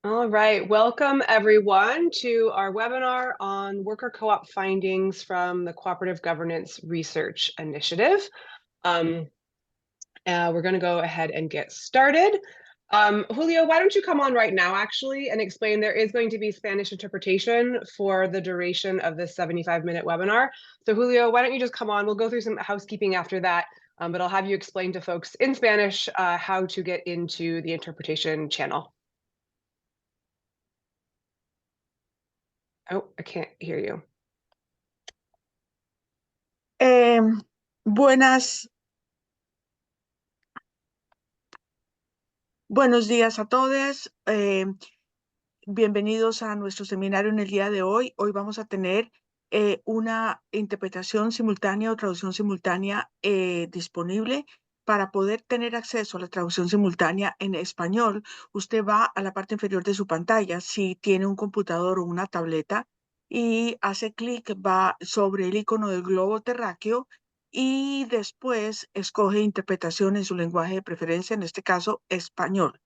All right, welcome everyone to our webinar on worker co-op findings from the Cooperative Governance Research Initiative. We're going to go ahead and get started. Julio, why don't you come on right now actually and explain there is going to be Spanish interpretation for the duration of this 75-minute webinar. So Julio, why don't you just come on? We'll go through some housekeeping after that, but I'll have you explain to folks in Spanish how to get into the interpretation channel. Oh, I can't hear you. Buenos días a todos. Bienvenidos a nuestro seminario en el día de hoy. Hoy vamos a tener una interpretación simultánea o traducción simultánea disponible. Para poder tener acceso a la traducción simultánea en español, usted va a la parte inferior de su pantalla, si tiene un computador o una tableta, y hace clic, va sobre el icono del globo terráqueo y después escoge interpretación en su lenguaje de preferencia, en este caso, español.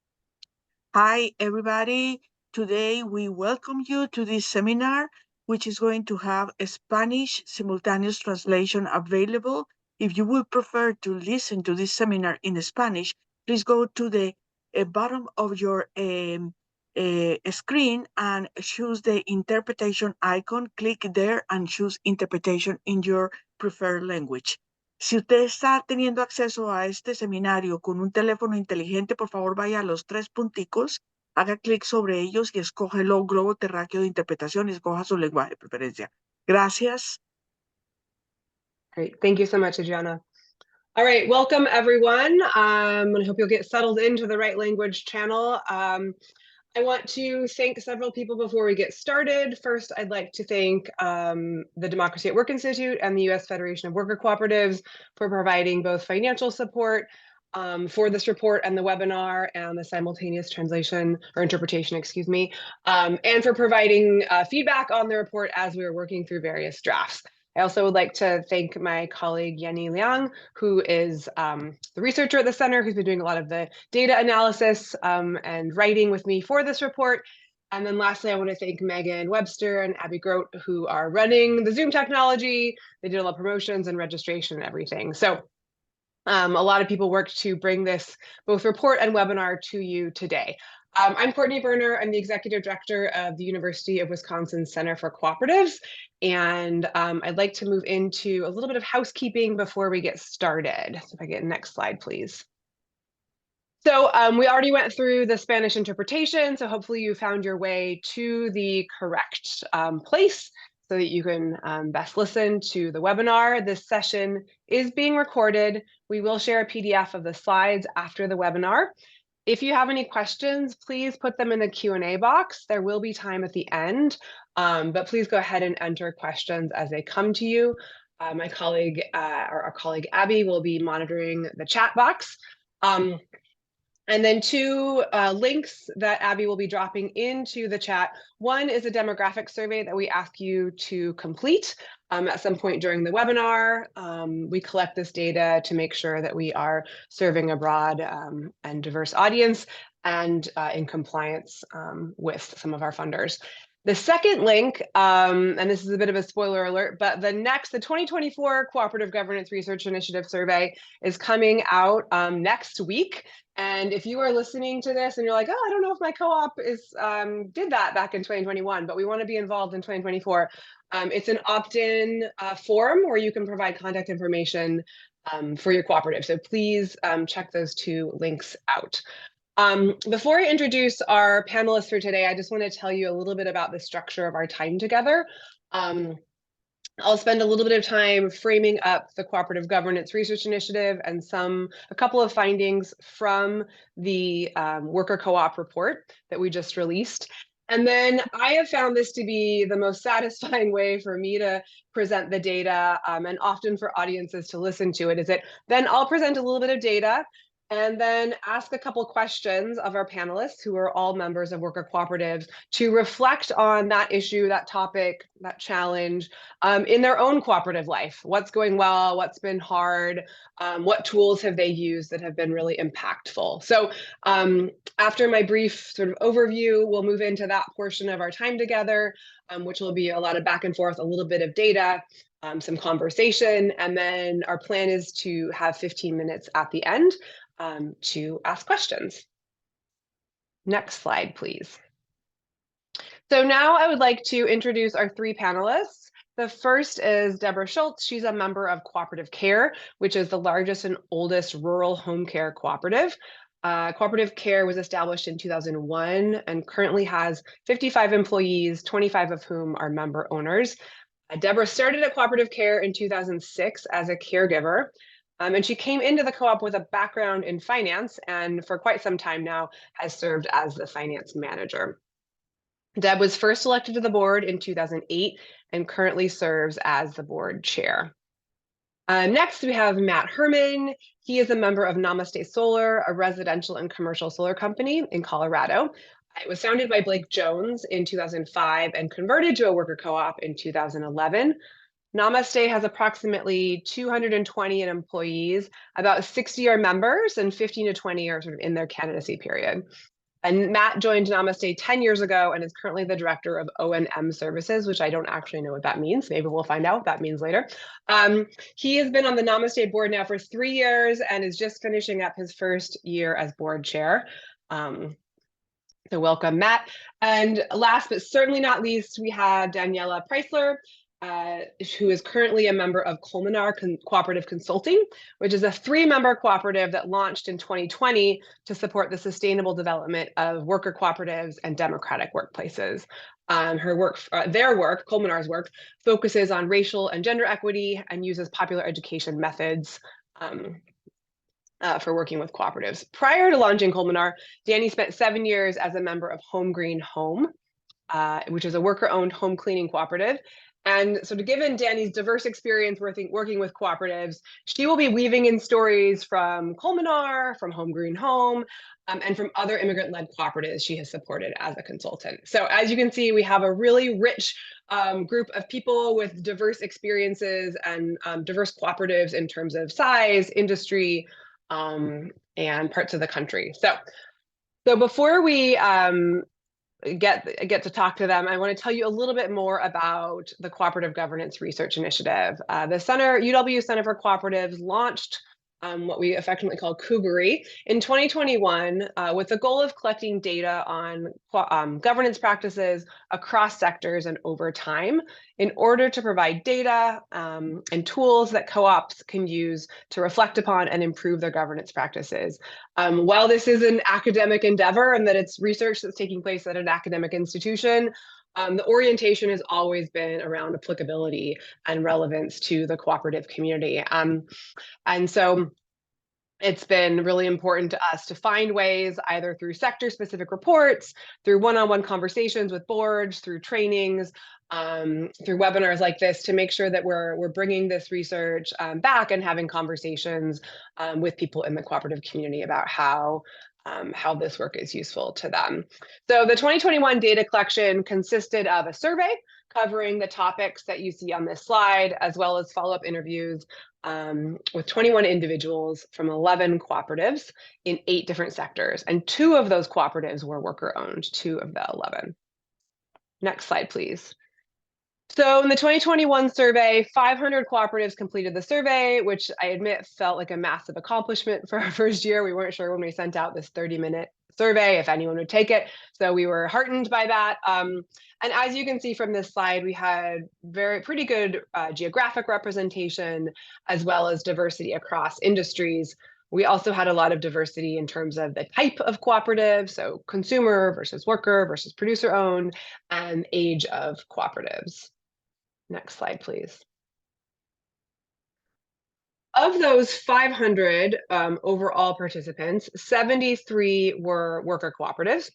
Hi, everybody. Today we welcome you to this seminar, which is going to have a Spanish simultaneous translation available. If you would prefer to listen to this seminar in Spanish, please go to the bottom of your screen and choose the interpretation icon. Click there and choose interpretation in your preferred language. Si usted está teniendo acceso a este seminario con un teléfono inteligente, por favor vaya a los tres punticos, haga clic sobre ellos y escoge el globo terráqueo de interpretación y escoja su lenguaje de preferencia. Gracias. Great, thank you so much, Adriana. All right, welcome everyone. I hope you'll get settled into the right language channel. I want to thank several people before we get started. First, I'd like to thank the Democracy at Work Institute and the U.S. Federation of Worker Cooperatives for providing both financial support for this report and the webinar and the simultaneous translation or interpretation, excuse me, and for providing feedback on the report as we were working through various drafts. I also would like to thank my colleague Yanni Liang, who is the researcher at the center, who's been doing a lot of the data analysis and writing with me for this report. And then lastly, I want to thank Megan Webster and Abby Grote, who are running the Zoom technology. They did a lot of promotions and registration and everything. So a lot of people worked to bring this both report and webinar to you today. I'm Courtney Berner. I'm the Executive Director of the University of Wisconsin Center for Cooperatives. And I'd like to move into a little bit of housekeeping before we get started. So if I get next slide, please. So we already went through the Spanish interpretation. So hopefully you found your way to the correct place so that you can best listen to the webinar. This session is being recorded. We will share a PDF of the slides after the webinar. If you have any questions, please put them in the Q&A box. There will be time at the end, but please go ahead and enter questions as they come to you. My colleague, our colleague Abby, will be monitoring the chat box. And then two links that Abby will be dropping into the chat. One is a demographic survey that we ask you to complete at some point during the webinar. We collect this data to make sure that we are serving a broad and diverse audience and in compliance with some of our funders. The second link, and this is a bit of a spoiler alert, but the 2024 Cooperative Governance Research Initiative survey is coming out next week. And if you are listening to this and you're like, oh, I don't know if my co-op is did that back in 2021, but we want to be involved in 2024. It's an opt-in form where you can provide contact information for your cooperative. So please check those two links out. Before I introduce our panelists for today, I just want to tell you a little bit about the structure of our time together. I'll spend a little bit of time framing up the Cooperative Governance Research Initiative and a couple of findings from the Worker Co-op report that we just released. And then I have found this to be the most satisfying way for me to present the data and often for audiences to listen to it, is that then I'll present a little bit of data and then ask a couple questions of our panelists, who are all members of Worker Cooperatives, to reflect on that issue, that topic, that challenge in their own cooperative life. What's going well? What's been hard? What tools have they used that have been really impactful? So after my brief sort of overview, we'll move into that portion of our time together, which will be a lot of back and forth, a little bit of data, some conversation, and then our plan is to have 15 minutes at the end to ask questions. Next slide, please. So now I would like to introduce our three panelists. The first is Debra Schultz. She's a member of Cooperative Care, which is the largest and oldest rural home care cooperative. Cooperative Care was established in 2001 and currently has 55 employees, 25 of whom are member owners. Debra started at Cooperative Care in 2006 as a caregiver. And she came into the co-op with a background in finance, and for quite some time now has served as the finance manager. Deb was first elected to the board in 2008 and currently serves as the board chair. Next, we have Matt Herman. He is a member of Namaste Solar, a residential and commercial solar company in Colorado. It was founded by Blake Jones in 2005 and converted to a worker co-op in 2011. Namaste has approximately 220 employees, about 60 are members, and 15 to 20 are sort of in their candidacy period. And Matt joined Namaste 10 years ago and is currently the director of O&M services, which I don't actually know what that means. Maybe we'll find out what that means later. He has been on the Namaste board now for 3 years and is just finishing up his first year as board chair. So welcome, Matt. And last but certainly not least, we have Daniella Preisler, who is currently a member of Colmenar Cooperative Consulting, which is a 3-member cooperative that launched in 2020 to support the sustainable development of worker cooperatives and democratic workplaces. Their work, Colmenar's work, focuses on racial and gender equity and uses popular education methods for working with cooperatives. Prior to launching Colmenar, Danny spent 7 years as a member of Home Green Home, which is a worker-owned home cleaning cooperative. And so, given Danny's diverse experience working with cooperatives, she will be weaving in stories from Colmenar, from Home Green Home, and from other immigrant-led cooperatives she has supported as a consultant. So as you can see, we have a really rich group of people with diverse experiences and diverse cooperatives in terms of size, industry, and parts of the country. So before we get to talk to them, I want to tell you a little bit more about the Cooperative Governance Research Initiative. The UW Center for Cooperatives launched what we affectionately call COOGRI in 2021 with the goal of collecting data on governance practices across sectors and over time in order to provide data and tools that co-ops can use to reflect upon and improve their governance practices. While this is an academic endeavor and that it's research that's taking place at an academic institution, the orientation has always been around applicability and relevance to the cooperative community. And so it's been really important to us to find ways, either through sector-specific reports, through one-on-one conversations with boards, through trainings, through webinars like this, to make sure that we're bringing this research back and having conversations with people in the cooperative community about how this work is useful to them. So the 2021 data collection consisted of a survey covering the topics that you see on this slide, as well as follow-up interviews with 21 individuals from 11 cooperatives in 8 different sectors. And 2 of those cooperatives were worker-owned, 2 of the 11. Next slide, please. So in the 2021 survey, 500 cooperatives completed the survey, which I admit felt like a massive accomplishment for our first year. We weren't sure when we sent out this 30-minute survey if anyone would take it. So we were heartened by that. And as you can see from this slide, we had pretty good geographic representation, as well as diversity across industries. We also had a lot of diversity in terms of the type of cooperative, so consumer versus worker versus producer owned, and age of cooperatives. Next slide, please. Of those 500 overall participants, 73 were worker cooperatives.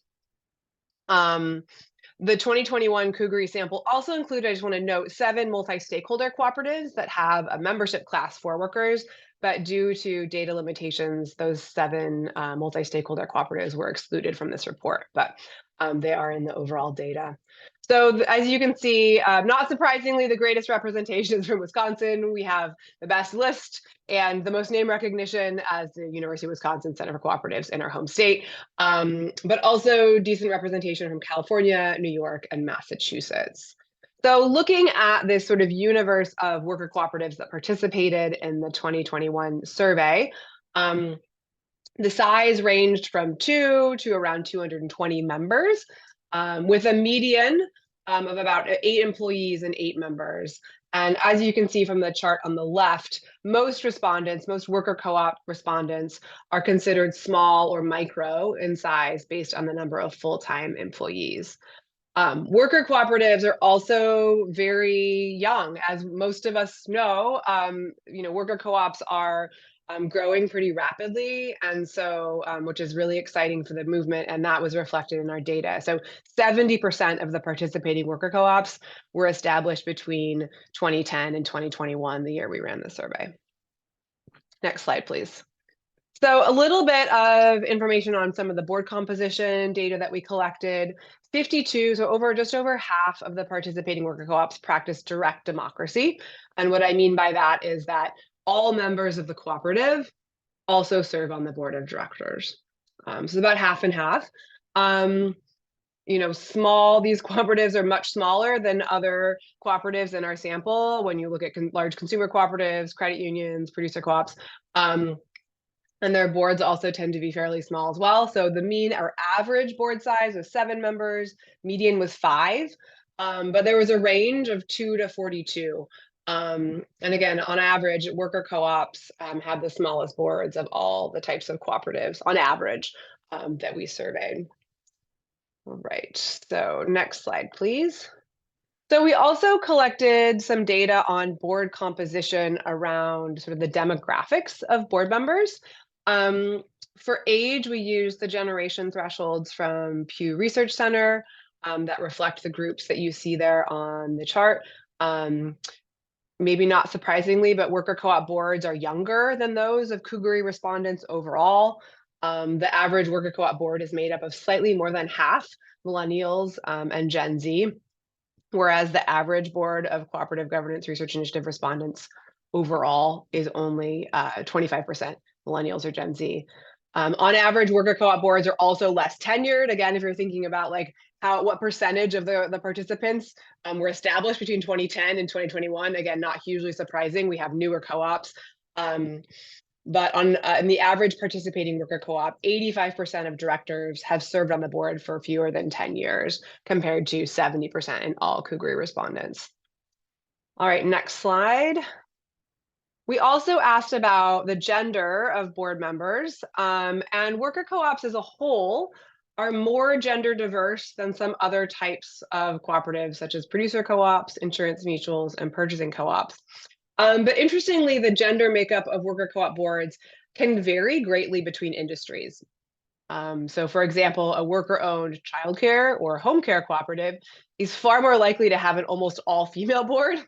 The 2021 COOGRI sample also included, I just want to note, 7 multi-stakeholder cooperatives that have a membership class for workers, but due to data limitations, those 7 multi-stakeholder cooperatives were excluded from this report, but they are in the overall data. So as you can see, not surprisingly, the greatest representation is from Wisconsin. We have the best list and the most name recognition as the University of Wisconsin Center for Cooperatives in our home state, but also decent representation from California, New York, and Massachusetts. So looking at this sort of universe of worker cooperatives that participated in the 2021 survey, the size ranged from 2 to around 220 members, with a median of about 8 employees and 8 members. And as you can see from the chart on the left, most respondents, most worker co-op respondents, are considered small or micro in size based on the number of full-time employees. Worker cooperatives are also very young, as most of us know. Worker co-ops are growing pretty rapidly, and so which is really exciting for the movement, and that was reflected in our data. So 70% of the participating worker co-ops were established between 2010 and 2021, the year we ran the survey. Next slide, please. So a little bit of information on some of the board composition data that we collected. 52, so just over half of the participating worker co-ops practice direct democracy. And what I mean by that is that all members of the cooperative also serve on the board of directors. So about half and half. These cooperatives are much smaller than other cooperatives in our sample. When you look at large consumer cooperatives, credit unions, producer co-ops, and their boards also tend to be fairly small as well. So the mean or average board size was 7 members, median was 5, but there was a range of 2 to 42. And again, on average, worker co-ops had the smallest boards of all the types of cooperatives on average that we surveyed. All right, so next slide, please. So we also collected some data on board composition around sort of the demographics of board members. For age, we used the generation thresholds from Pew Research Center that reflect the groups that you see there on the chart. Maybe not surprisingly, but worker co-op boards are younger than those of Cougary respondents overall. The average worker co-op board is made up of slightly more than half millennials and Gen Z, whereas the average board of Cooperative Governance Research Initiative respondents overall is only 25% millennials or Gen Z. On average, worker co-op boards are also less tenured. Again, if you're thinking about like what percentage of the participants were established between 2010 and 2021, again, not hugely surprising. We have newer co-ops. But in the average participating worker co-op, 85% of directors have served on the board for fewer than 10 years, compared to 70% in all Cougary respondents. All right, next slide. We also asked about the gender of board members, and worker co-ops as a whole are more gender diverse than some other types of cooperatives, such as producer co-ops, insurance mutuals, and purchasing co-ops. But interestingly, the gender makeup of worker co-op boards can vary greatly between industries. So for example, a worker-owned childcare or home care cooperative is far more likely to have an almost all-female board,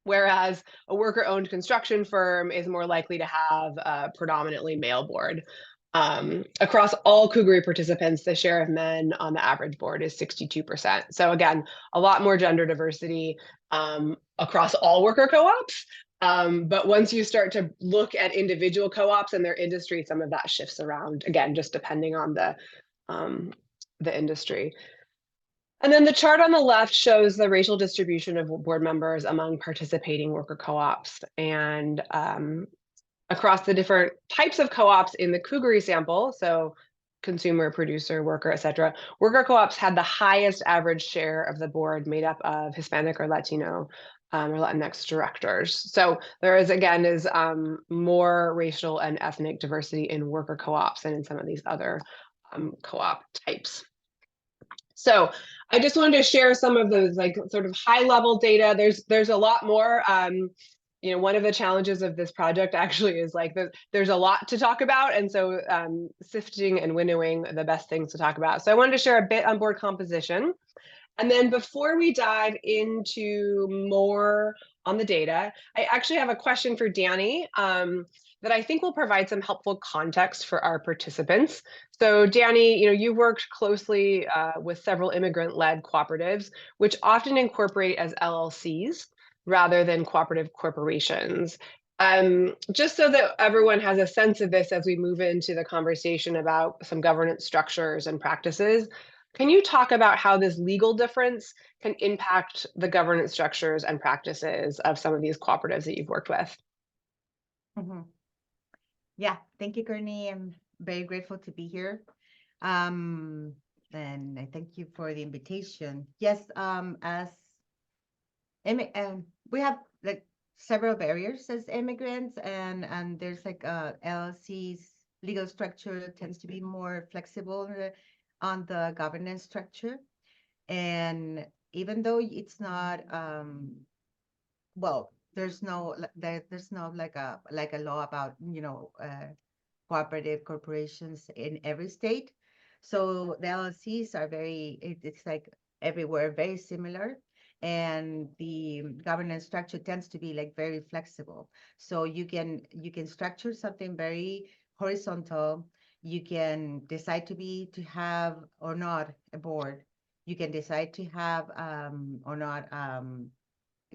whereas a worker-owned construction firm is more likely to have a predominantly male board. Across all Cougary participants, the share of men on the average board is 62%. So again, a lot more gender diversity across all worker co-ops. But once you start to look at individual co-ops and their industry, some of that shifts around, again, just depending on the industry. And then the chart on the left shows the racial distribution of board members among participating worker co-ops. And across the different types of co-ops in the Cougary sample, so consumer, producer, worker, et cetera, worker co-ops had the highest average share of the board made up of Hispanic or Latino or Latinx directors. So there is, again, more racial and ethnic diversity in worker co-ops than in some of these other co-op types. So I just wanted to share some of those like sort of high level data. There's a lot more. One of the challenges of this project actually is like there's a lot to talk about, and so sifting and winnowing the best things to talk about. So I wanted to share a bit on board composition. And then before we dive into more on the data, I actually have a question for Danny. that I think will provide some helpful context for our participants. So Danny, you've worked closely with several immigrant-led cooperatives, which often incorporate as LLCs rather than cooperative corporations. Just so that everyone has a sense of this as we move into the conversation about some governance structures and practices, can you talk about how this legal difference can impact the governance structures and practices of some of these cooperatives that you've worked with? Mm-hmm. Yeah, thank you, Courtney. I'm very grateful to be here. And I thank you for the invitation. Yes, we have like several barriers as immigrants, and there's like LLC's legal structure tends to be more flexible on the governance structure. And even though it's not well, there's no like a law about cooperative corporations in every state. So the LLCs are it's like everywhere very similar, and the governance structure tends to be like very flexible. So you can structure something very horizontal. You can decide to have or not a board. You can decide to have or not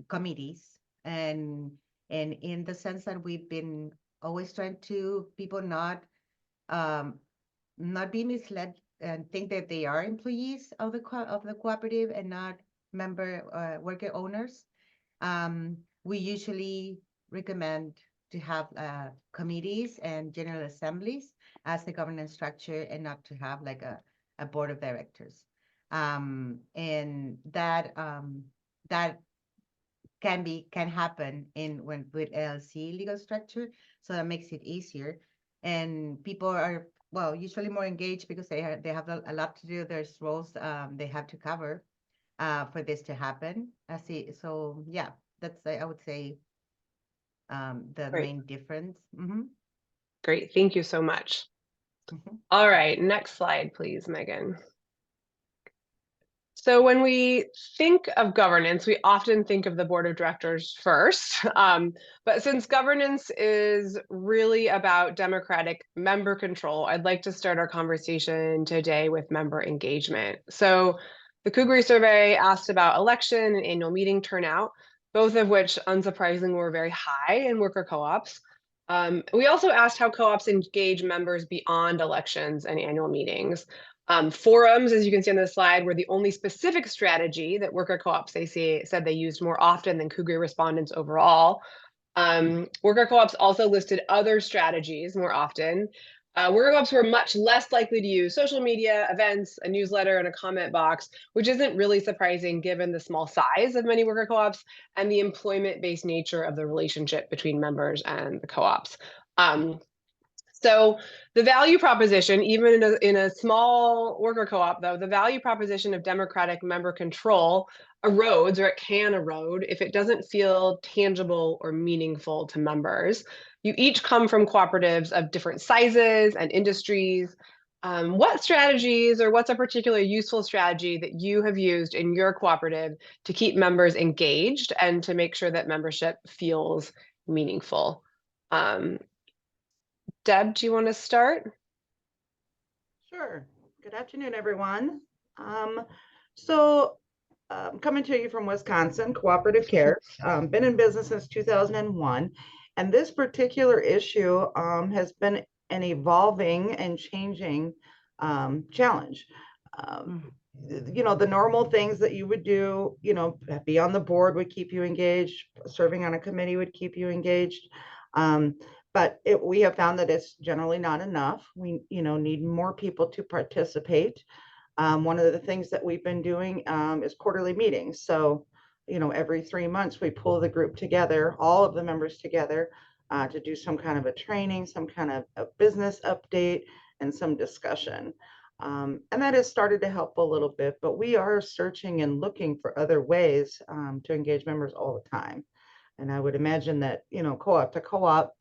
committees, and in the sense that we've been always trying to people not be misled and think that they are employees of the cooperative and not worker owners. We usually recommend to have committees and general assemblies as the governance structure, and not to have like a board of directors. And that can happen with LLC legal structure, so that makes it easier. And people are usually more engaged because they have a lot to do. There's roles they have to cover for this to happen. So yeah, that's I would say the Great. main difference. Great, thank you so much. All right, next slide, please, Megan. So when we think of governance, we often think of the board of directors first. But since governance is really about democratic member control, I'd like to start our conversation today with member engagement. So the Kugri survey asked about election and annual meeting turnout, both of which unsurprisingly were very high in worker co-ops. We also asked how co-ops engage members beyond elections and annual meetings. Forums, as you can see on the slide, were the only specific strategy that worker co-ops said they used more often than Kugri respondents overall. Worker co-ops also listed other strategies more often. Worker co-ops were much less likely to use social media, events, a newsletter, and a comment box, which isn't really surprising given the small size of many worker co-ops and the employment-based nature of the relationship between members and the co-ops. So the value proposition, even in a small worker co-op, though, the value proposition of democratic member control erodes, or it can erode, if it doesn't feel tangible or meaningful to members. You each come from cooperatives of different sizes and industries. What strategies, or what's a particular useful strategy that you have used in your cooperative to keep members engaged and to make sure that membership feels meaningful? Deb, do you want to start? Sure. Good afternoon, everyone. Coming to you from Wisconsin, Cooperative Care, been in business since 2001. And this particular issue has been an evolving and changing challenge. The normal things that you would do, be on the board would keep you engaged, serving on a committee would keep you engaged. But we have found that it's generally not enough. We, need more people to participate. One of the things that we've been doing is quarterly meetings. So, every 3 months we pull the group together, all of the members together, to do some kind of a training, some kind of a business update, and some discussion. And that has started to help a little bit, but we are searching and looking for other ways to engage members all the time. And I would imagine that, co-op to co-op,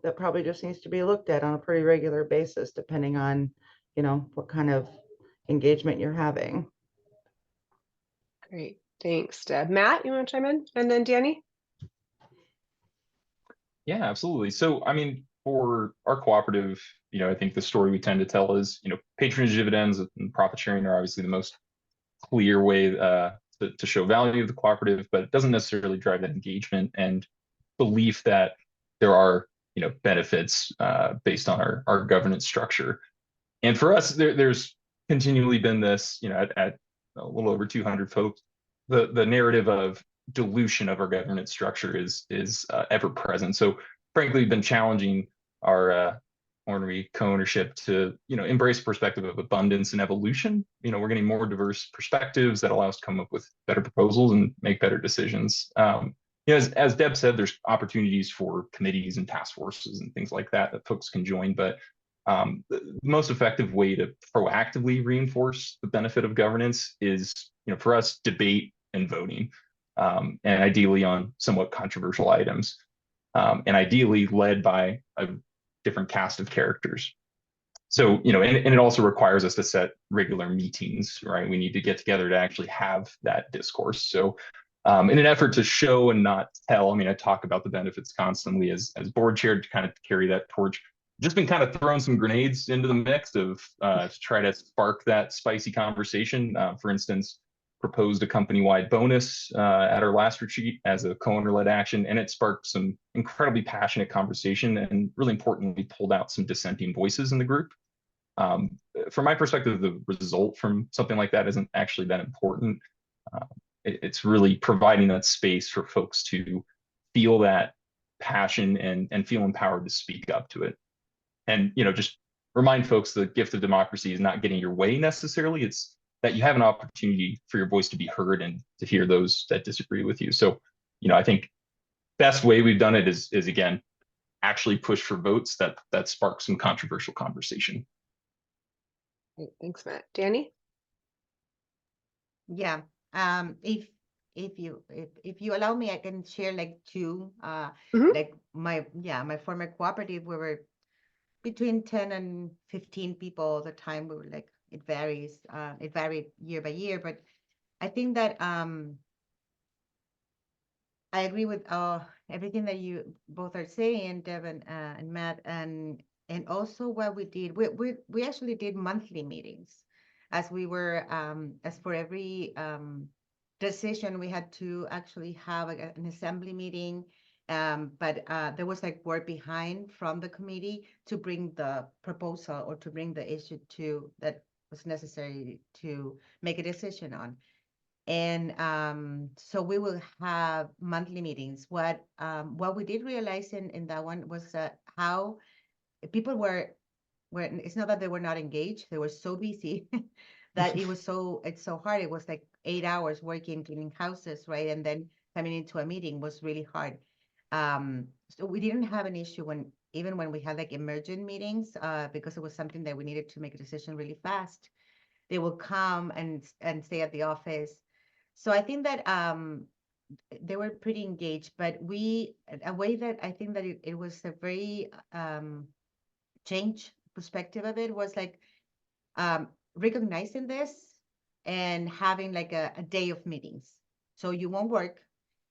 that probably just needs to be looked at on a pretty regular basis, depending on, what kind of engagement you're having. Great, thanks, Deb. Matt, you want to chime in? And then Danny? Yeah, absolutely. So, I mean, for our cooperative, I think the story we tend to tell is, patronage dividends and profit sharing are obviously the most clear way to show value of the cooperative, but it doesn't necessarily drive that engagement and belief that there are, benefits based on our governance structure. And for us, there's continually been this, at a little over 200 folks, the narrative of dilution of our governance structure is ever present. So frankly, we've been challenging our ornery co-ownership to, embrace a perspective of abundance and evolution. We're getting more diverse perspectives that allow us to come up with better proposals and make better decisions. As Deb said, there's opportunities for committees and task forces and things like that folks can join, but the most effective way to proactively reinforce the benefit of governance is, for us, debate and voting, and ideally on somewhat controversial items, and ideally led by a different cast of characters. So, and it also requires us to set regular meetings, right? We need to get together to actually have that discourse. So in an effort to show and not tell, I talk about the benefits constantly as board chair to kind of carry that torch. Just been kind of throwing some grenades into the mix of to try to spark that spicy conversation. For instance, proposed a company-wide bonus at our last retreat as a co-owner-led action, and it sparked some incredibly passionate conversation and, really importantly, pulled out some dissenting voices in the group. From my perspective, the result from something like that isn't actually that important. It's really providing that space for folks to feel that passion and feel empowered to speak up to it. And, just remind folks the gift of democracy is not getting your way necessarily. It's that you have an opportunity for your voice to be heard and to hear those that disagree with you. So, I think best way we've done it is again, actually push for votes that spark some controversial conversation. Great. Thanks, Matt. Danny? Yeah. If you allow me, I can share like two. Like my former cooperative, we were between 10 and 15 people all the time. We were like, it varies. It varied year by year, but I think that I agree with everything that you both are saying, Deb and Matt, and also what we did. We actually did monthly meetings, as we were as for every decision we had to actually have an assembly meeting. But there was like work behind from the committee to bring the proposal or to bring the issue to that was necessary to make a decision on. And so we will have monthly meetings. What we did realize in that one was how people were it's not that they were not engaged, they were so busy that it's so hard. It was like 8 hours working, cleaning houses, right? And then coming into a meeting was really hard. So we didn't have an issue even when we had like emergent meetings, because it was something that we needed to make a decision really fast. They will come and stay at the office. So I think that they were pretty engaged, but a way that I think that it was a very change perspective of it was like recognizing this and having like a day of meetings. So you won't work,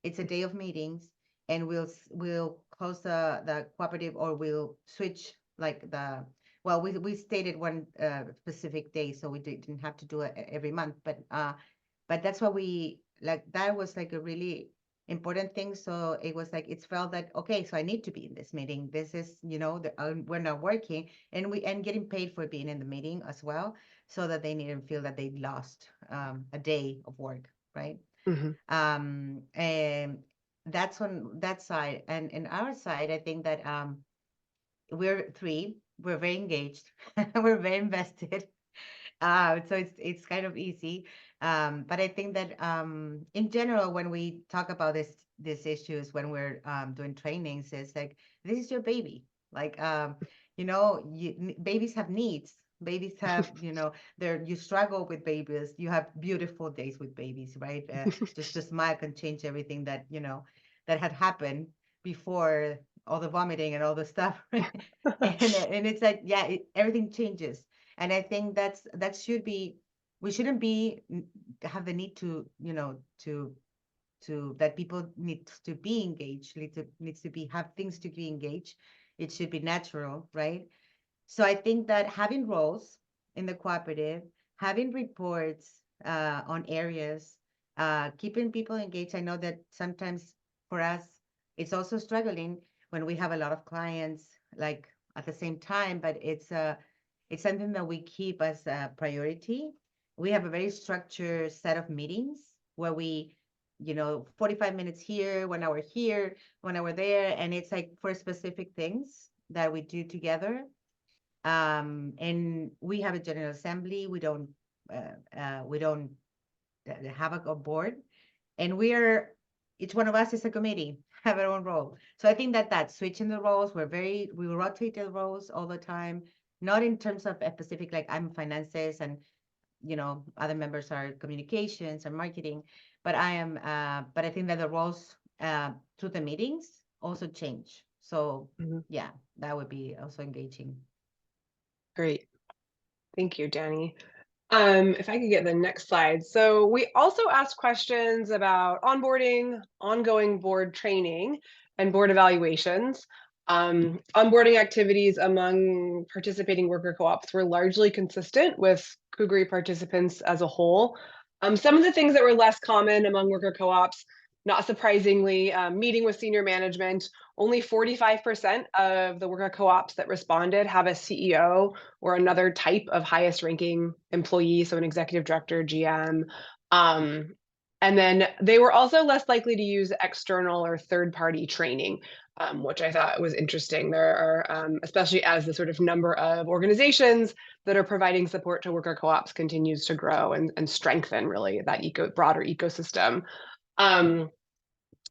it's a day of meetings, and we'll close the cooperative, or we'll switch like we stated one specific day, so we didn't have to do it every month, but that's what we like. That was like a really important thing. So it was like, it felt that, okay, so I need to be in this meeting. This is, we're not working, and getting paid for being in the meeting as well, so that they didn't feel that they lost a day of work, right? And that's on that side. And in our side, I think that we're very engaged, we're very invested. So it's kind of easy. But I think that in general, when we talk about these issues, when we're doing trainings, it's like, this is your baby. Like, babies have needs. Babies have, you struggle with babies. You have beautiful days with babies, right? Just a smile can change everything that, that had happened before all the vomiting and all the stuff. and it's like, yeah, everything changes. And I think that should be, we shouldn't have the need to, to that people need to be engaged, have things to be engaged. it should be natural, right? So I think that having roles in the cooperative, having reports on areas, keeping people engaged. I know that sometimes for us, it's also struggling when we have a lot of clients like at the same time, but it's something that we keep as a priority. We have a very structured set of meetings where we, 45 minutes here, 1 hour here, 1 hour there, and it's like for specific things that we do together. And we have a general assembly. We don't have a board, and each one of us is a committee, have our own role. So I think that switching the roles, we rotate the roles all the time, not in terms of a specific, like I'm finances and other members are communications and marketing, but I think that the roles through the meetings also change. So yeah, that would be also engaging. Great. Thank you, Danny. If I could get the next slide. So we also asked questions about onboarding, ongoing board training, and board evaluations. Onboarding activities among participating worker co-ops were largely consistent with Kugri participants as a whole. Some of the things that were less common among worker co-ops, not surprisingly, meeting with senior management. Only 45% of the worker co-ops that responded have a CEO or another type of highest ranking employee, so an executive director, GM. And then they were also less likely to use external or third-party training, which I thought was interesting. There are, especially as the sort of number of organizations that are providing support to worker co-ops continues to grow and strengthen really that broader ecosystem.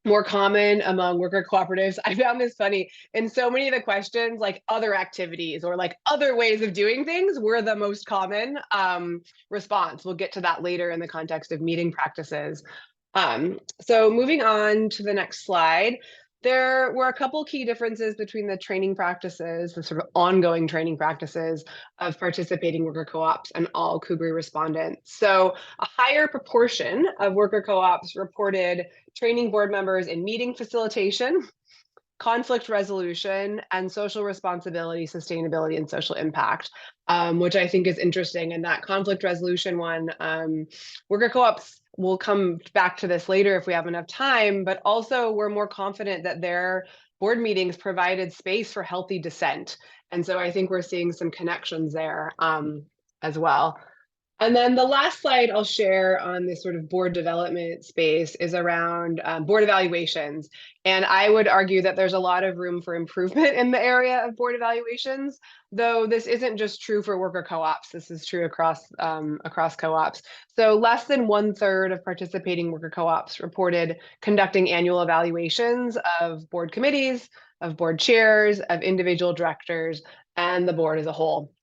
More common among worker cooperatives. I found this funny. In so many of the questions, like other activities or like other ways of doing things were the most common response. We'll get to that later in the context of meeting practices. So moving on to the next slide, there were a couple key differences between the training practices, the sort of ongoing training practices of participating worker co-ops and all Kugri respondents. So a higher proportion of worker co-ops reported training board members in meeting facilitation, conflict resolution, and social responsibility, sustainability, and social impact, which I think is interesting. And that conflict resolution one, worker co-ops, we'll come back to this later if we have enough time, but also we're more confident that their board meetings provided space for healthy dissent. And so I think we're seeing some connections there as well. And then the last slide I'll share on this sort of board development space is around board evaluations. And I would argue that there's a lot of room for improvement in the area of board evaluations, though this isn't just true for worker co-ops. This is true across co-ops. So less than 1/3 of participating worker co-ops reported conducting annual evaluations of board committees, of board chairs, of individual directors, and the board as a whole.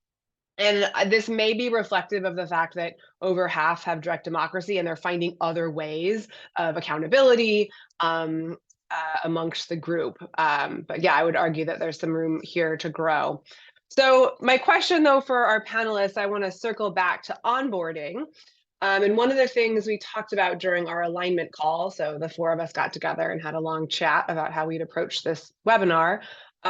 And this may be reflective of the fact that over half have direct democracy and they're finding other ways of accountability amongst the group. But yeah, I would argue that there's some room here to grow. So my question though for our panelists, I want to circle back to onboarding. And one of the things we talked about during our alignment call, so the 4 of us got together and had a long chat about how we'd approach this webinar.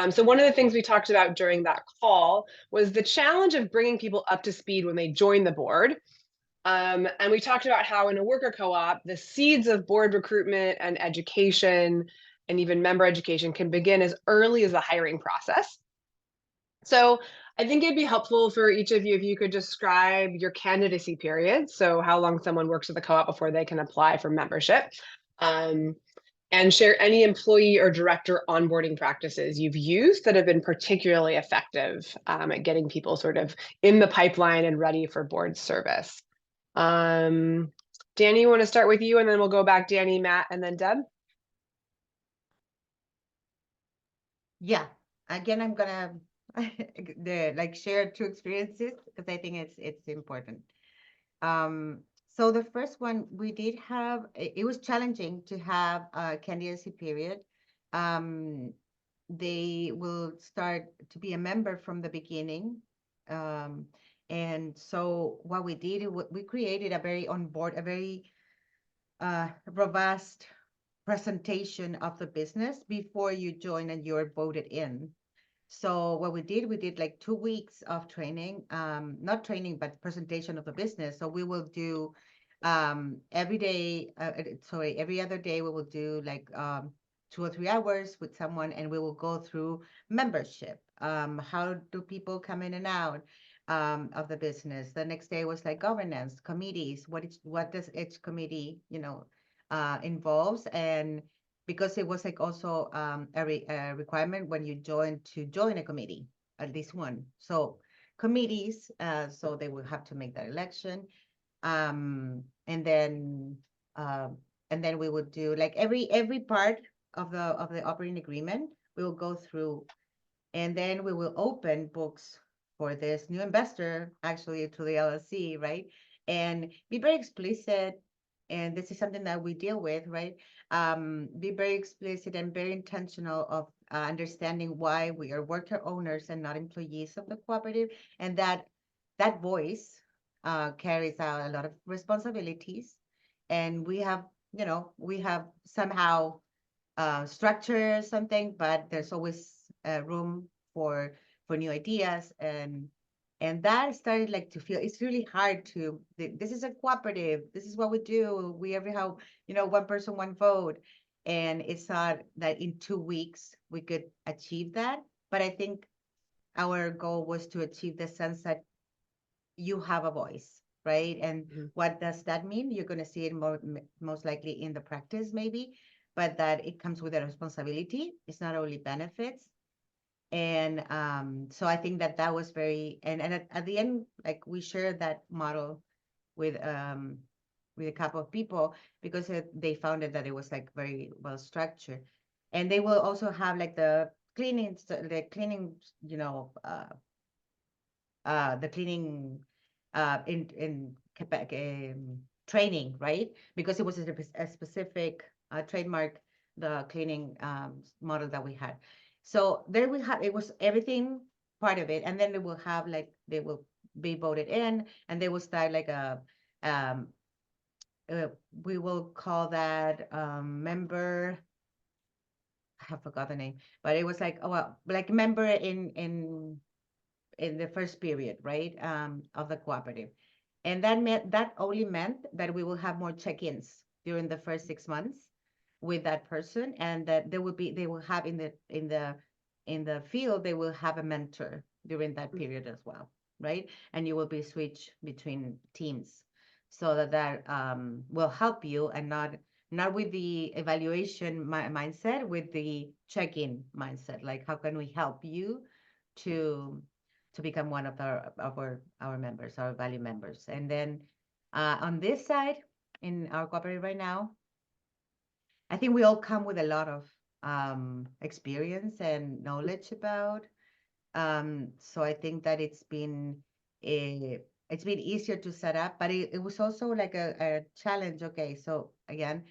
So one of the things we talked about during that call was the challenge of bringing people up to speed when they join the board. And we talked about how in a worker co-op, the seeds of board recruitment and education and even member education can begin as early as the hiring process. So I think it'd be helpful for each of you if you could describe your candidacy period. So how long someone works at the co-op before they can apply for membership. And share any employee or director onboarding practices you've used that have been particularly effective at getting people sort of in the pipeline and ready for board service. Danny, you want to start with you and then we'll go back Danny, Matt, and then Deb? Yeah, again, I'm gonna share 2 experiences because I think it's important. So the first one, we did have, it was challenging to have a candidacy period. They will start to be a member from the beginning. And so what we did, we created a very robust presentation of the business before you join and you're voted in. So what we did like 2 weeks of training, not training, but presentation of the business. So we will do every day, every other day we will do like 2 or 3 hours with someone, and we will go through membership. How do people come in and out of the business? The next day was like governance, committees, what does each committee, involves, and because it was like also a requirement when you join a committee, at least one. So committees, so they will have to make that election. And then we would do like every part of the operating agreement, we will go through, and then we will open books for this new investor, actually, to the LLC, right? And be very explicit. And this is something that we deal with, right? Be very explicit and very intentional of understanding why we are worker owners and not employees of the cooperative, and that voice carries out a lot of responsibilities. And we have somehow structure something, but there's always room for new ideas, and that started like to feel it's really hard to. This is a cooperative. This is what we do. We every how one person, one vote, and it's not that in 2 weeks we could achieve that. But I think our goal was to achieve the sense that you have a voice, right? And what does that mean? You're going to see it most likely in the practice, maybe, but that it comes with a responsibility. It's not only benefits. And so I think that was very, and at the end, like we shared that model with a couple of people, because they found that it was like very well structured. And they will also have like the cleaning, the cleaning in Quebec training, right? Because it was a specific trademark, the cleaning model that we had. So there we have, it was everything part of it. And then they will have like, they will be voted in, and they will start like we will call that member, I have forgot the name, but it was like, like member in the first period, right, of the cooperative. And that only meant that we will have more check-ins during the first 6 months with that person, and that they will have in the field, they will have a mentor during that period as well, right? And you will be switched between teams, so that will help you, and not with the evaluation mindset, with the check-in mindset, like how can we help you to become one of our members, our value members. And then on this side, in our cooperative right now, I think we all come with a lot of experience and knowledge about. So I think that it's been easier to set up, but it was also like a challenge. Okay, so again,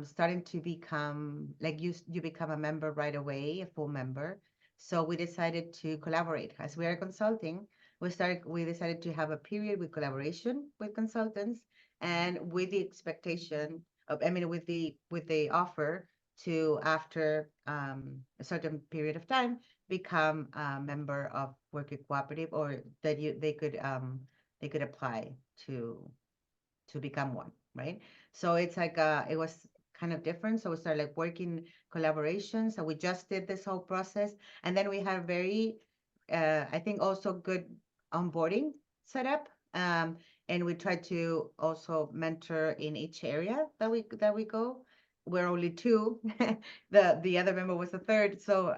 starting to become like you become a member right away, a full member. So we decided to collaborate. As we are consulting, we decided to have a period with collaboration with consultants, and with the expectation of, with the offer to, after a certain period of time, become a member of Worker Cooperative, or that they could apply to become one, right? So it's like it was kind of different. So we started like working collaboration. So we just did this whole process, and then we had very, I think, also good onboarding setup. And we tried to also mentor in each area that we go. We're only 2. The other member was the 3rd. So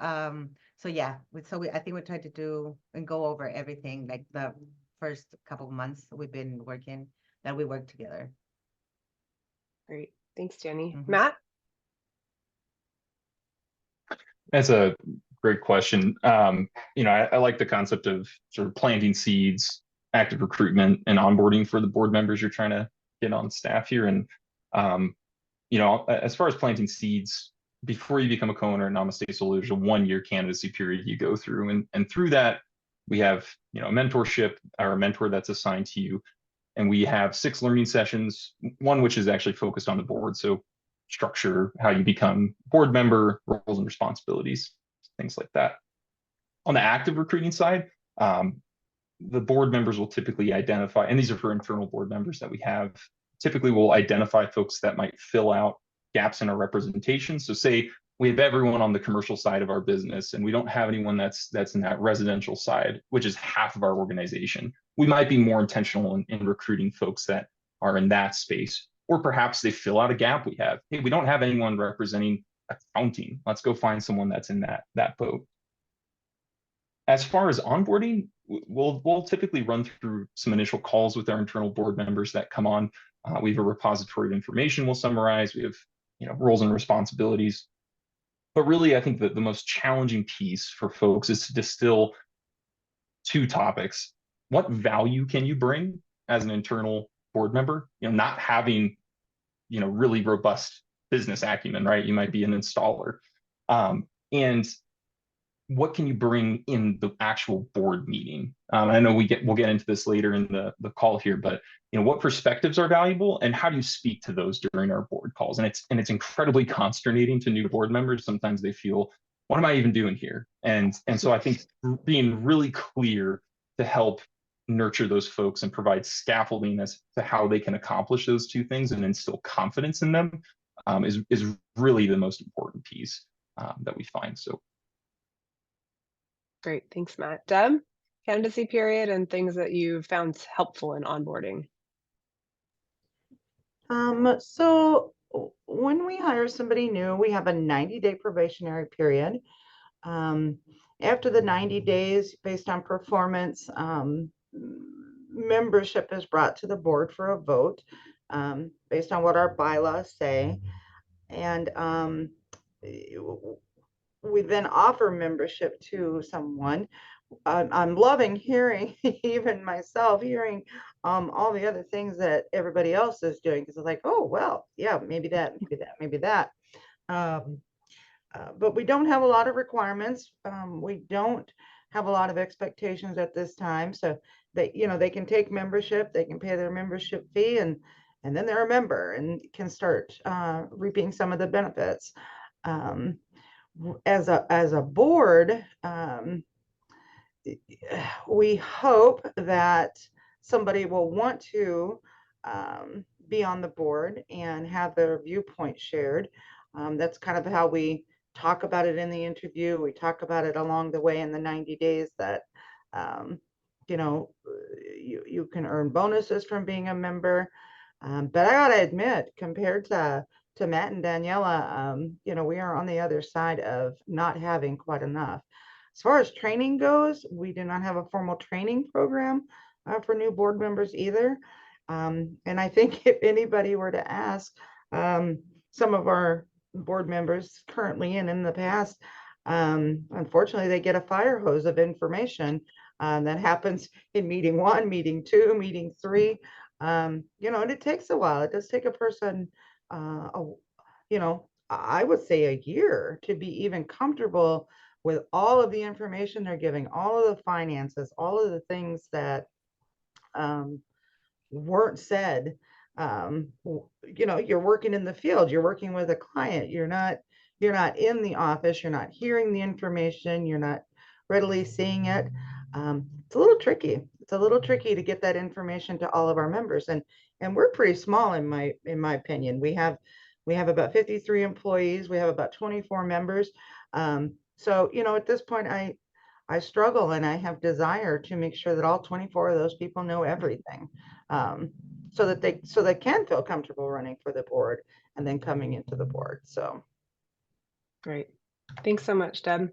yeah. I think we tried to do and go over everything, like the first couple of months we've been working, that we work together. Great. Thanks, Jenny. Mhm. Matt? That's a great question. I like the concept of sort of planting seeds, active recruitment, and onboarding for the board members you're trying to get on staff here. And as far as planting seeds, before you become a co-owner at Namaste, so there's a 1-year candidacy period you go through, and through that we have a mentorship, or a mentor that's assigned to you, and we have 6 learning sessions, one which is actually focused on the board, so structure, how you become board member, roles and responsibilities, things like that. On the active recruiting side, the board members will typically identify, and these are for internal board members that we have, typically will identify folks that might fill out gaps in our representation. So say we have everyone on the commercial side of our business and we don't have anyone that's in that residential side, which is half of our organization. We might be more intentional in recruiting folks that are in that space, or perhaps they fill out a gap we have. Hey, we don't have anyone representing accounting. Let's go find someone that's in that boat. As far as onboarding, we'll typically run through some initial calls with our internal board members that come on. We have a repository of information we'll summarize. We have roles and responsibilities. But really, I think that the most challenging piece for folks is to distill two topics. What value can you bring as an internal board member? Not having really robust business acumen, right? You might be an installer. And what can you bring in the actual board meeting? I know we'll get into this later in the call here, but what perspectives are valuable and how do you speak to those during our board calls? And it's incredibly consternating to new board members. Sometimes they feel, what am I even doing here? And so I think being really clear to help nurture those folks and provide scaffolding as to how they can accomplish those two things and instill confidence in them is really the most important piece that we find. So. Great, thanks, Matt. Deb, candidacy period and things that you found helpful in onboarding. So when we hire somebody new, we have a 90-day probationary period. After the 90 days, based on performance, membership is brought to the board for a vote based on what our bylaws say. And we then offer membership to someone. I'm loving hearing, even myself, hearing all the other things that everybody else is doing, because it's like, oh, well, yeah, maybe that, maybe that, maybe that. But we don't have a lot of requirements. We don't have a lot of expectations at this time. So that, they can take membership, they can pay their membership fee, and then they're a member and can start reaping some of the benefits. As a board, we hope that somebody will want to be on the board and have their viewpoint shared. That's kind of how we talk about it in the interview. We talk about it along the way in the 90 days that you can earn bonuses from being a member. But I gotta admit, compared to Matt and Daniella, we are on the other side of not having quite enough. As far as training goes, we do not have a formal training program for new board members either. And I think if anybody were to ask some of our board members currently and in the past, unfortunately, they get a fire hose of information that happens in meeting 1, meeting 2, meeting 3. And it takes a while. It does take a person I would say a year to be even comfortable with all of the information they're giving, all of the finances, all of the things that weren't said. You're working in the field, you're working with a client, you're not in the office, you're not hearing the information, you're not readily seeing it. It's a little tricky. It's a little tricky to get that information to all of our members, and we're pretty small in my opinion. We have about 53 employees. We have about 24 members. So at this point, I struggle and I have desire to make sure that all 24 of those people know everything, so that they can feel comfortable running for the board and then coming into the board. So great, thanks so much, Deb.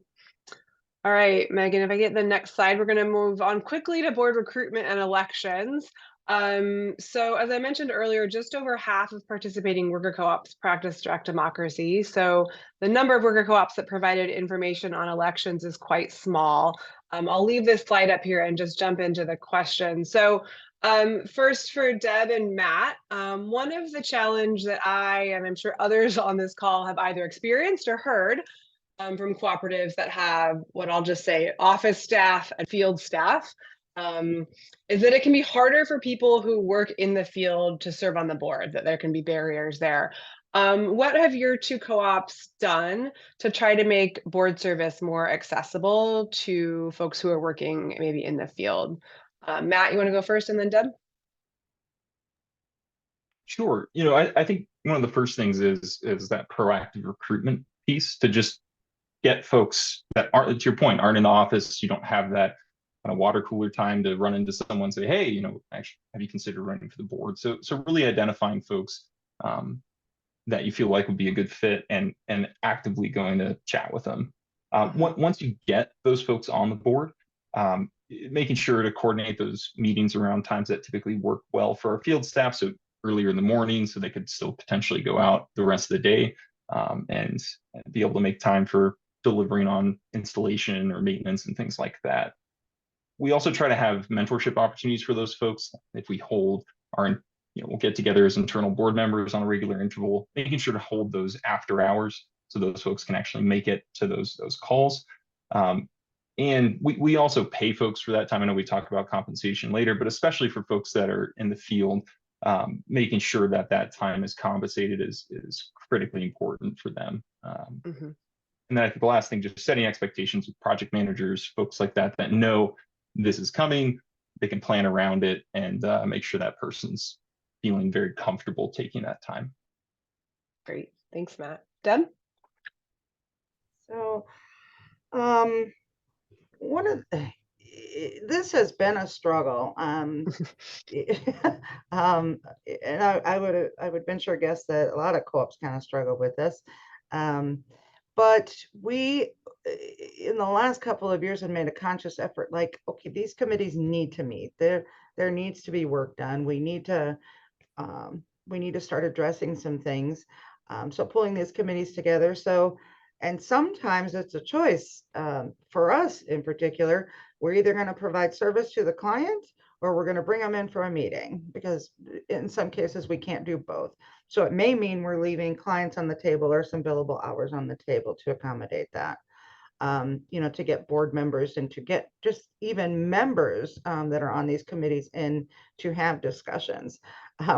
All right, Megan, if I get the next slide, we're going to move on quickly to board recruitment and elections. So as I mentioned earlier, just over half of participating worker co-ops practice direct democracy. So the number of worker co-ops that provided information on elections is quite small. I'll leave this slide up here and just jump into the questions. So first for Deb and Matt, one of the challenge that I, and I'm sure others on this call have either experienced or heard from cooperatives that have what I'll just say office staff and field staff, is that it can be harder for people who work in the field to serve on the board, that there can be barriers there. What have your two co-ops done to try to make board service more accessible to folks who are working maybe in the field? Matt, you want to go first and then Deb? Sure. I think one of the first things is that proactive recruitment piece, to just get folks that aren't, to your point, aren't in the office. You don't have that kind of water cooler time to run into someone and say, hey, actually, have you considered running for the board? So really identifying folks that you feel like would be a good fit, and actively going to chat with them. Once you get those folks on the board, making sure to coordinate those meetings around times that typically work well for our field staff. So earlier in the morning, so they could still potentially go out the rest of the day, and be able to make time for delivering on installation or maintenance and things like that. We also try to have mentorship opportunities for those folks. If we hold our, we'll get together as internal board members on a regular interval, making sure to hold those after hours so those folks can actually make it to those calls. And we also pay folks for that time. I know we talk about compensation later, but especially for folks that are in the field, making sure that time is compensated is critically important for them. And then I think the last thing, just setting expectations with project managers, folks like that know this is coming, they can plan around it, and make sure that person's feeling very comfortable taking that time. Great, thanks, Matt. Deb? So, this has been a struggle. And I would venture a guess that a lot of co-ops kind of struggle with this. But we, in the last couple of years, have made a conscious effort, like, okay, these committees need to meet. There needs to be work done. We need to start addressing some things. So pulling these committees together. And sometimes it's a choice. For us in particular, we're either going to provide service to the client, or we're going to bring them in for a meeting, because in some cases we can't do both. So it may mean we're leaving clients on the table or some billable hours on the table to accommodate that. To get board members and to get just even members that are on these committees in to have discussions.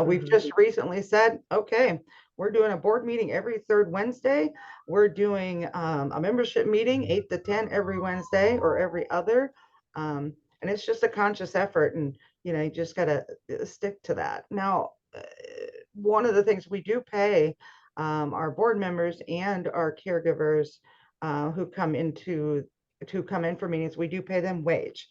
We've just recently said, okay, we're doing a board meeting every third Wednesday. We're doing a membership meeting 8 to 10 every Wednesday or every other. And it's just a conscious effort, and you just got to stick to that. Now, one of the things we do pay our board members and our caregivers who come in for meetings, we do pay them wage.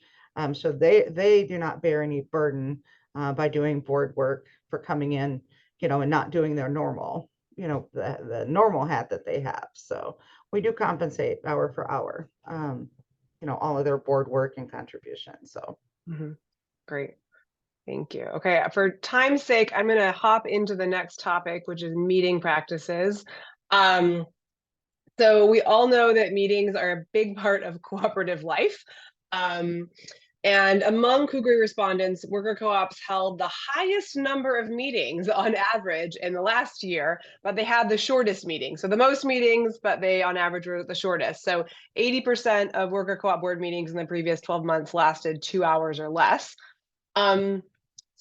So they do not bear any burden by doing board work for coming in, and not doing their normal, the normal hat that they have. So we do compensate hour for hour, all of their board work and contributions. So. Great. Thank you. Okay, for time's sake, I'm going to hop into the next topic, which is meeting practices. So we all know that meetings are a big part of cooperative life. And among Kugri respondents, worker co-ops held the highest number of meetings on average in the last year, but they had the shortest meetings. So the most meetings, but they on average were the shortest. So 80% of worker co-op board meetings in the previous 12 months lasted 2 hours or less.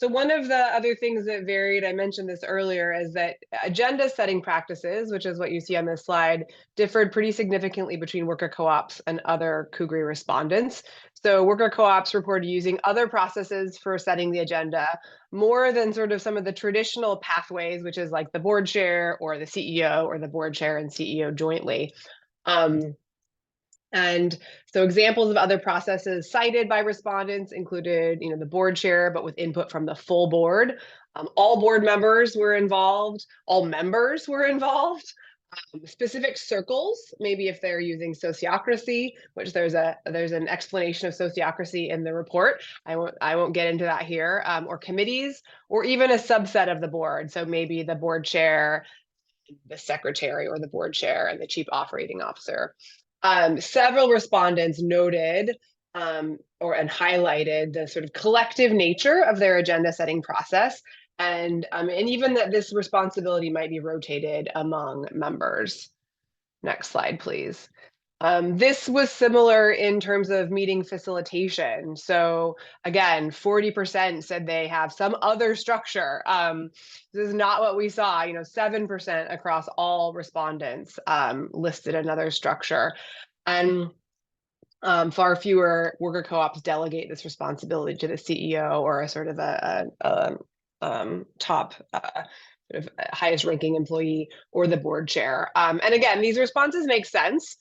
So one of the other things that varied, I mentioned this earlier, is that agenda setting practices, which is what you see on this slide, differed pretty significantly between worker co-ops and other Kugri respondents. So worker co-ops reported using other processes for setting the agenda more than sort of some of the traditional pathways, which is like the board chair or the CEO or the board chair and CEO jointly. And so examples of other processes cited by respondents included, the board chair, but with input from the full board. All board members were involved. All members were involved. Specific circles, maybe if they're using sociocracy, which there's an explanation of sociocracy in the report. I won't get into that here. Or committees, or even a subset of the board. So maybe the board chair, the secretary, or the board chair and the chief operating officer. Several respondents noted and highlighted the sort of collective nature of their agenda setting process, and even that this responsibility might be rotated among members. Next slide, please. This was similar in terms of meeting facilitation. So again, 40% said they have some other structure. This is not what we saw. 7% across all respondents listed another structure. And far fewer worker co-ops delegate this responsibility to the CEO or a sort of top sort of highest ranking employee or the board chair. And again, these responses make sense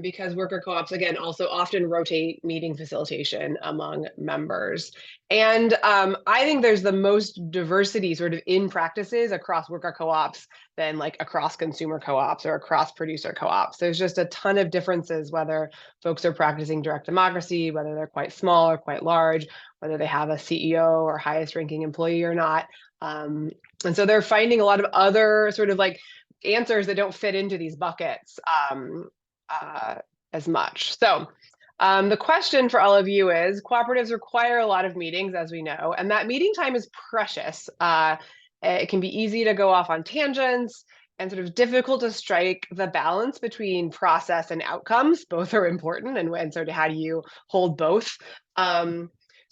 because worker co-ops, again, also often rotate meeting facilitation among members. And I think there's the most diversity sort of in practices across worker co-ops than like across consumer co-ops or across producer co-ops. There's just a ton of differences, whether folks are practicing direct democracy, whether they're quite small or quite large, whether they have a CEO or highest ranking employee or not. And so they're finding a lot of other sort of like answers that don't fit into these buckets as much. So the question for all of you is, cooperatives require a lot of meetings, as we know, and that meeting time is precious. It can be easy to go off on tangents and sort of difficult to strike the balance between process and outcomes. Both are important, and sort of how do you hold both?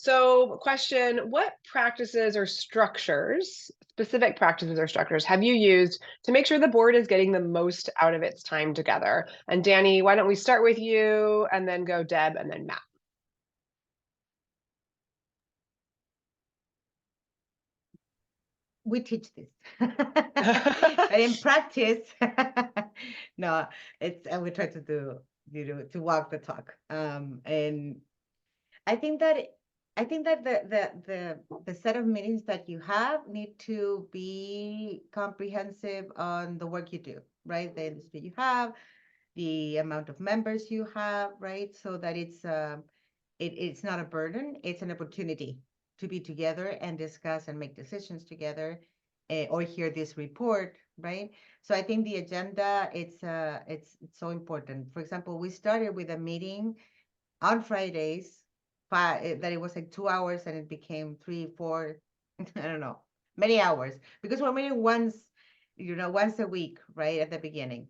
So question, what practices or structures, specific practices or structures have you used to make sure the board is getting the most out of its time together? And Danny, why don't we start with you and then go Deb and then Matt. We teach this, but in practice, no, we try to do, to walk the talk. And I think that the set of meetings that you have need to be comprehensive on the work you do, right? The industry you have, the amount of members you have, right? So that it's not a burden, it's an opportunity to be together and discuss and make decisions together, or hear this report, right? So I think the agenda, it's so important. For example, we started with a meeting on Fridays, that it was like 2 hours and it became 3, 4, I don't know, many hours, because we're meeting once a week, right, at the beginning.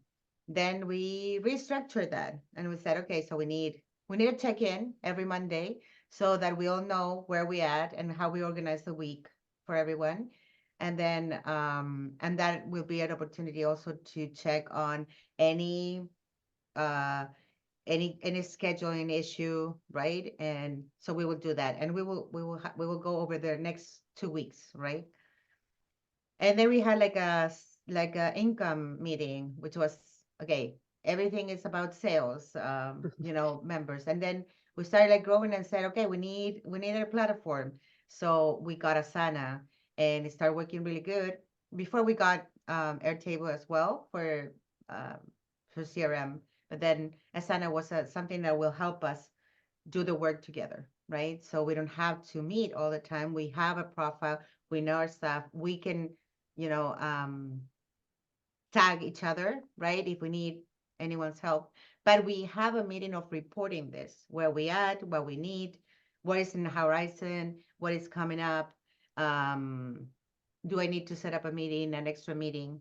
Then we restructured that and we said, okay, so we need a check-in every Monday so that we all know where we at and how we organize the week for everyone. And then and that will be an opportunity also to check on any scheduling issue, right? And so we will do that, and we will go over the next 2 weeks, right? And then we had like a income meeting, which was, okay, everything is about sales, members. And then we started like growing and said, okay, we need a platform. So we got Asana and it started working really good. Before we got Airtable as well for CRM, but then Asana was something that will help us do the work together, right? So we don't have to meet all the time. We have a profile, we know our staff, we can tag each other, right, if we need anyone's help. But we have a meeting of reporting this, where we at, what we need, what is in the horizon, what is coming up. Do I need to set up a meeting, an extra meeting?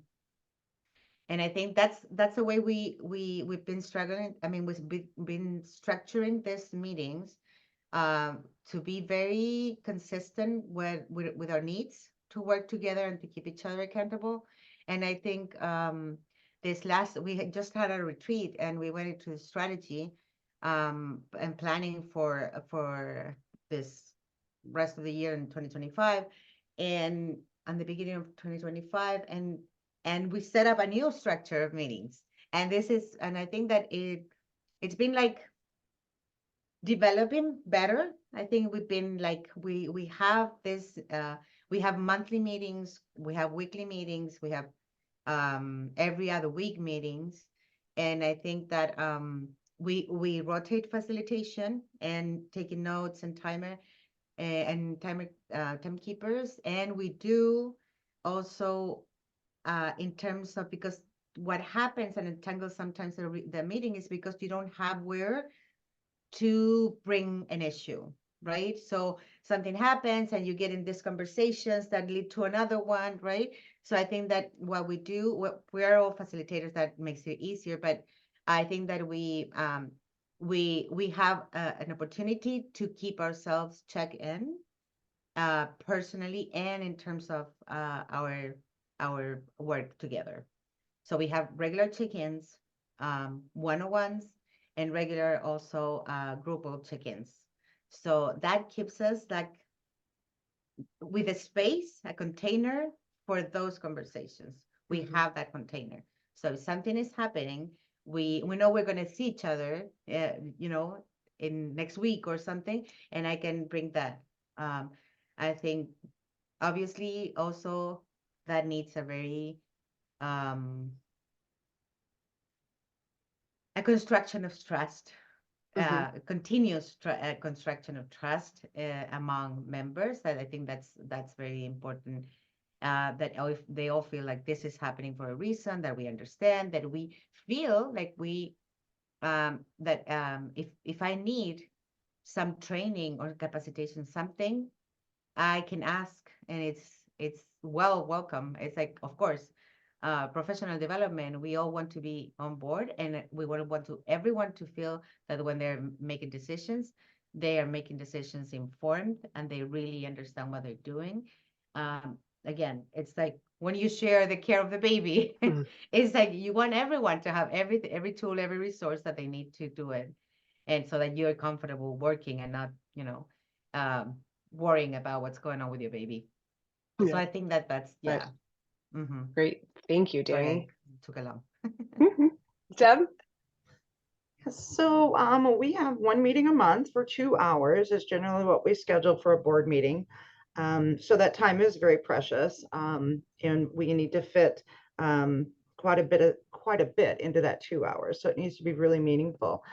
And I think that's the way we've been struggling. I mean, we've been structuring these meetings to be very consistent with our needs, to work together and to keep each other accountable. And I think we had just had a retreat and we went into strategy and planning for this rest of the year in 2025 and on the beginning of 2025, and we set up a new structure of meetings. And I think that it's been like developing better. I think we've been like, we have this, we have monthly meetings, we have weekly meetings, we have every other week meetings. And I think that we rotate facilitation and taking notes and timekeepers. And we do also in terms of, because what happens and entangles sometimes the meeting is because you don't have where to bring an issue, right? So something happens and you get in these conversations that lead to another one, right? So I think that what we are all facilitators, that makes it easier, but I think that we have an opportunity to keep ourselves check in personally and in terms of our work together. So we have regular check-ins, one-on-ones, and regular also groupal check-ins. So that keeps us like with a space, a container for those conversations. We have that container. So if something is happening, we know we're going to see each other, you know, in next week or something, and I can bring that. I think obviously also that needs a very a construction of trust, continuous construction of trust among members. That I think that's very important. That if they all feel like this is happening for a reason, that we understand, that we feel like we if I need some training or capacitation, something, I can ask, and it's welcome. It's like, of course, professional development, we all want to be on board, and we want everyone to feel that when they're making decisions, they are making decisions informed and they really understand what they're doing. Again, it's like when you share the care of the baby, it's like you want everyone to have every tool, every resource that they need to do it, and so that you're comfortable working and not, you know, worrying about what's going on with your baby. So I think that's yeah. Right. Great. Thank you, Danny. Took a long. Deb? So we have one meeting a month for 2 hours is generally what we schedule for a board meeting. So that time is very precious, and we need to fit quite a bit into that 2 hours. So it needs to be really meaningful.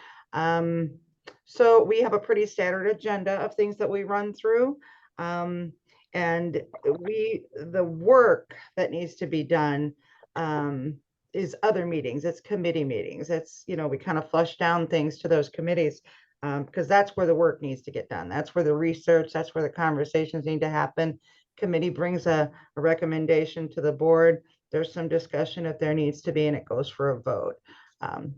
So we have a pretty standard agenda of things that we run through. And the work that needs to be done is other meetings, it's committee meetings. It's, you know, we kind of flush down things to those committees because that's where the work needs to get done. That's where the research, that's where the conversations need to happen. Committee brings a recommendation to the board. There's some discussion if there needs to be, and it goes for a vote.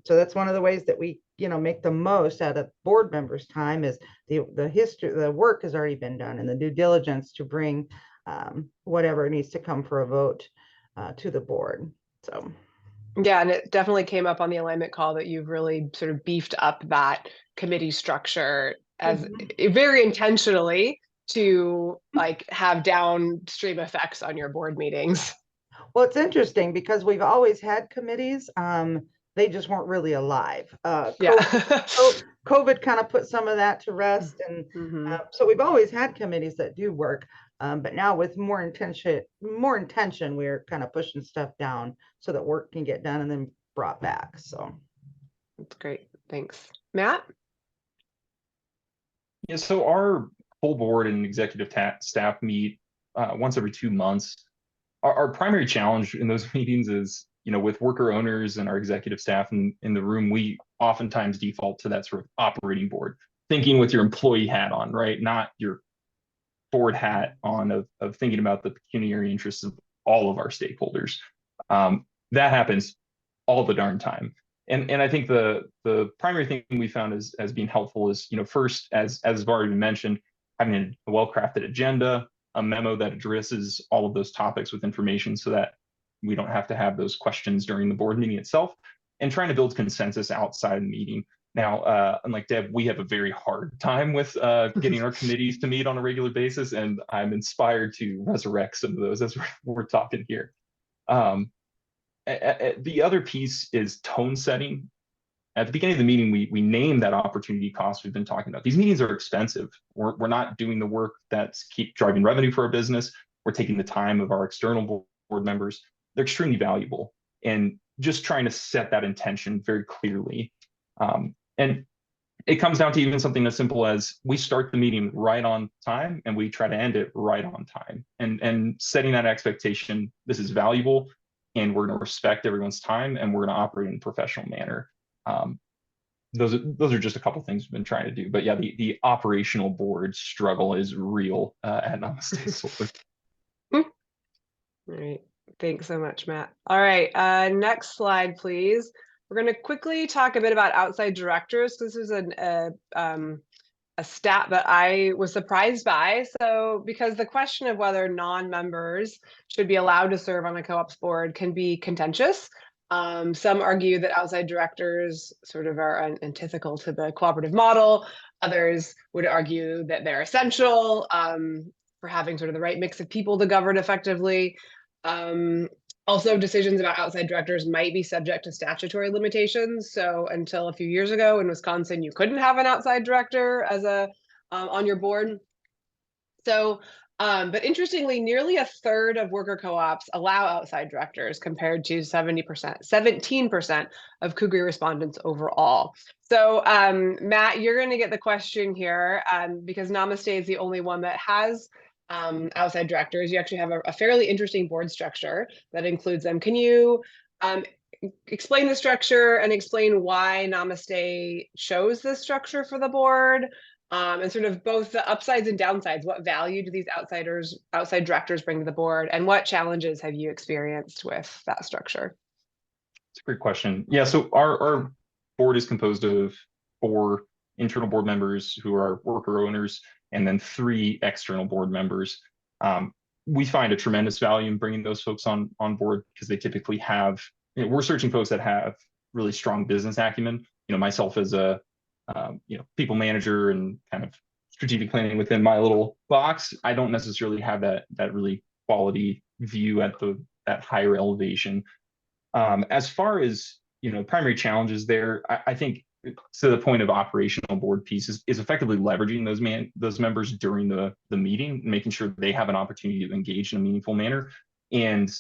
So that's one of the ways that we, you know, make the most out of board members' time is the work has already been done and the due diligence to bring whatever needs to come for a vote to the board. So. Yeah, and it definitely came up on the alignment call that you've really sort of beefed up that committee structure as very intentionally to like have downstream effects on your board meetings. Well, it's interesting because we've always had committees. They just weren't really alive. COVID kind of put some of that to rest. And so we've always had committees that do work. But now with more intention, we're kind of pushing stuff down so that work can get done and then brought back. So that's great. Thanks. Matt? Yeah, so our full board and executive staff meet once every 2 months. Our primary challenge in those meetings is, you know, with worker owners and our executive staff in the room, we oftentimes default to that sort of operating board, thinking with your employee hat on, right? Not your board hat on of thinking about the pecuniary interests of all of our stakeholders. That happens all the darn time. And I think the primary thing we found as being helpful is, you know, first, as I've already mentioned, having a well-crafted agenda, a memo that addresses all of those topics with information so that we don't have to have those questions during the board meeting itself, and trying to build consensus outside the meeting. Now, unlike Deb, we have a very hard time with getting our committees to meet on a regular basis, and I'm inspired to resurrect some of those as we're talking here. The other piece is tone setting. At the beginning of the meeting, we name that opportunity cost we've been talking about. These meetings are expensive. We're not doing the work that's keep driving revenue for our business. We're taking the time of our external board members. They're extremely valuable. And just trying to set that intention very clearly. And it comes down to even something as simple as we start the meeting right on time and we try to end it right on time. And setting that expectation, this is valuable and we're going to respect everyone's time and we're going to operate in a professional manner. Those are just a couple of things we've been trying to do. But yeah, the operational board struggle is real at Namaste. All right. Thanks so much, Matt. All right. Next slide, please. We're going to quickly talk a bit about outside directors. This is a stat that I was surprised by. So, because the question of whether non-members should be allowed to serve on a co-op's board can be contentious. Some argue that outside directors sort of are antithetical to the cooperative model. Others would argue that they're essential for having sort of the right mix of people to govern effectively. Also, decisions about outside directors might be subject to statutory limitations. So until a few years ago in Wisconsin, you couldn't have an outside director as a on your board. So, but interestingly, nearly a third of worker co-ops allow outside directors compared to 17% of Kugri respondents overall. So, Matt, you're going to get the question here because Namaste is the only one that has outside directors. You actually have a fairly interesting board structure that includes them. Can you explain the structure and explain why Namaste chose this structure for the board? And sort of both the upsides and downsides. What value do these outside directors bring to the board, and what challenges have you experienced with that structure? It's a great question. Yeah, so our board is composed of 4 internal board members who are worker owners, and then 3 external board members. We find a tremendous value in bringing those folks on board because they typically have, we're searching folks that have really strong business acumen. Myself as a people manager and kind of strategic planning within my little box, I don't necessarily have that really quality view at that higher elevation. As far as primary challenges there, I think to the point of operational board piece is effectively leveraging those members during the meeting, making sure they have an opportunity to engage in a meaningful manner. And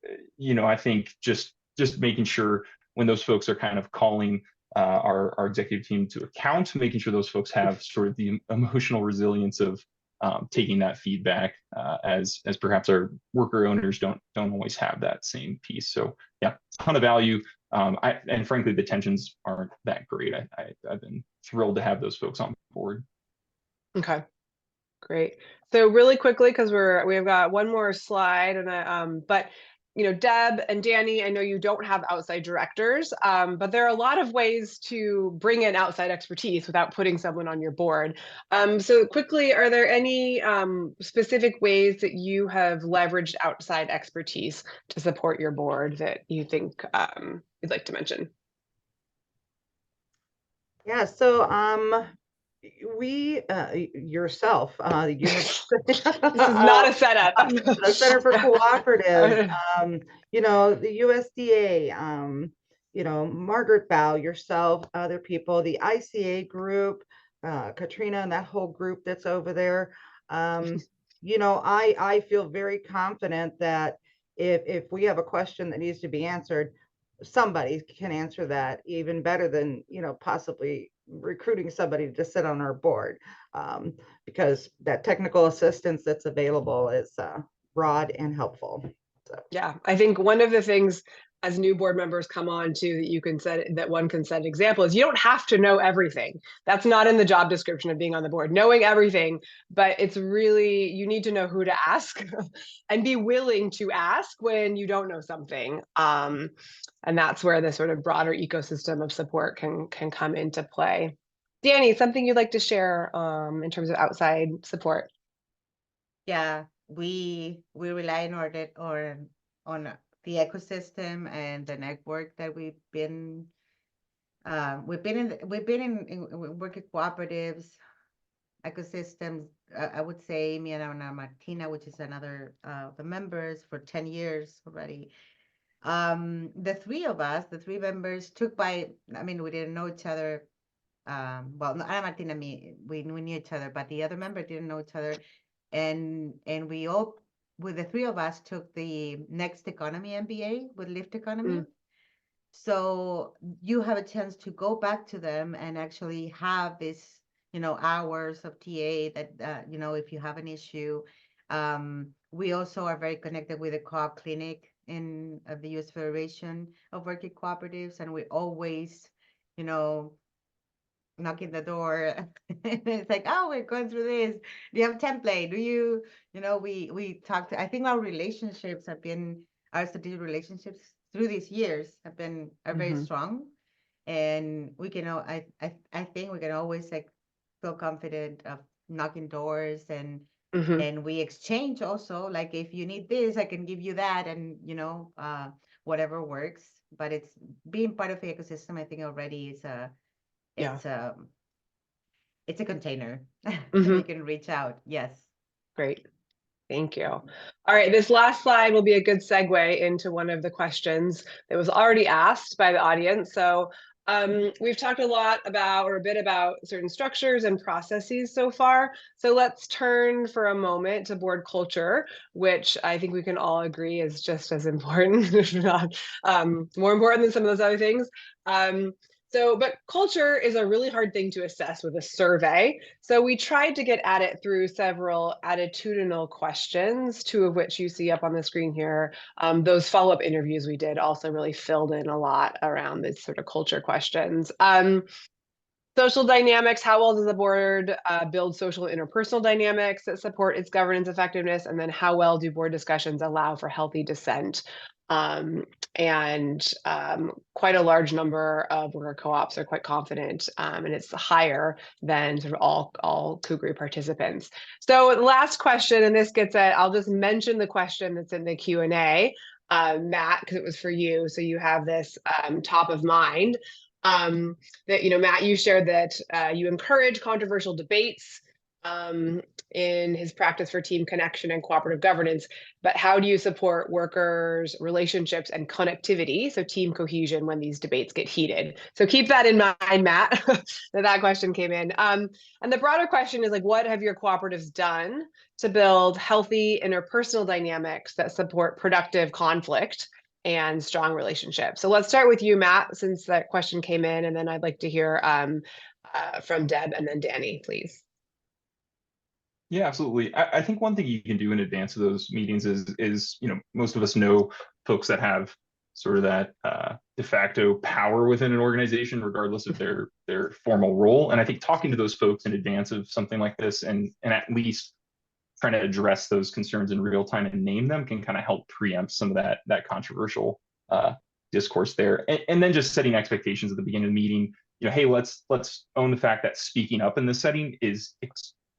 I think just making sure when those folks are kind of calling our executive team to account, making sure those folks have sort of the emotional resilience of taking that feedback as perhaps our worker owners don't always have that same piece. So yeah, ton of value. And frankly, the tensions aren't that great. I've been thrilled to have those folks on board. Okay, great. So really quickly, because we've got one more slide, and but Deb and Danny, I know you don't have outside directors, but there are a lot of ways to bring in outside expertise without putting someone on your board. So quickly, are there any specific ways that you have leveraged outside expertise to support your board that you think you'd like to mention? Yeah, so we yourself this is not a setup. The Center for Cooperative, the USDA, Margaret Bow, yourself, other people, the ICA group, Katrina and that whole group that's over there. I feel very confident that if we have a question that needs to be answered, somebody can answer that even better than possibly recruiting somebody to sit on our board, because that technical assistance that's available is broad and helpful. So. Yeah, I think one of the things as new board members come on to that one can set example is you don't have to know everything. That's not in the job description of being on the board, knowing everything, but it's really, you need to know who to ask and be willing to ask when you don't know something. And that's where the sort of broader ecosystem of support can come into play. Danny, something you'd like to share in terms of outside support? Yeah, we rely on the ecosystem and the network that we've been in worker cooperatives ecosystems. I would say me and Martina, which is another the members for 10 years already. The 3 of us, the 3 members, we didn't know each other. Well, Ana Martina, me, we knew each other, but the other member didn't know each other. And we all, with the 3 of us, took the Next Economy MBA with Lift Economy. So you have a chance to go back to them and actually have this, hours of TA that, if you have an issue. We also are very connected with the Co-op Clinic of the U.S. Federation of Worker Cooperatives, and we always, knocking the door. It's like, oh, we're going through this. Do you have a template? Do you, we talked. I think our relationships have been, our strategic relationships through these years are very Mhm. strong, and we can I think we can always like feel confident of knocking doors, and Mhm. we exchange also, like if you need this, I can give you that, and whatever works. But it's being part of the ecosystem, I think already is Yeah. it's a container that Mhm. we can reach out. Yes. Great. Thank you. All right, this last slide will be a good segue into one of the questions that was already asked by the audience. So we've talked a lot about, or a bit about, certain structures and processes so far. So let's turn for a moment to board culture, which I think we can all agree is just as important, if not more important than some of those other things. But culture is a really hard thing to assess with a survey. So we tried to get at it through several attitudinal questions, two of which you see up on the screen here. Those follow-up interviews we did also really filled in a lot around these sort of culture questions. Social dynamics, how well does the board build social interpersonal dynamics that support its governance effectiveness? And then how well do board discussions allow for healthy dissent? Quite a large number of worker co-ops are quite confident, and it's higher than sort of all Kukri participants. So the last question, and this gets at, I'll just mention the question that's in the Q&A, Matt, because it was for you, so you have this top of mind. That, Matt, you shared that you encourage controversial debates in his practice for team connection and cooperative governance, but how do you support workers' relationships and connectivity, so team cohesion, when these debates get heated? So keep that in mind, Matt, that question came in. And the broader question is, like, what have your cooperatives done to build healthy interpersonal dynamics that support productive conflict and strong relationships? So let's start with you, Matt, since that question came in, and then I'd like to hear from Deb and then Danny, please. Yeah, absolutely. I think one thing you can do in advance of those meetings is most of us know folks that have sort of that de facto power within an organization, regardless of their formal role. And I think talking to those folks in advance of something like this, and at least trying to address those concerns in real time and name them, can kind of help preempt some of that controversial discourse there. And then just setting expectations at the beginning of the meeting. Hey, let's own the fact that speaking up in this setting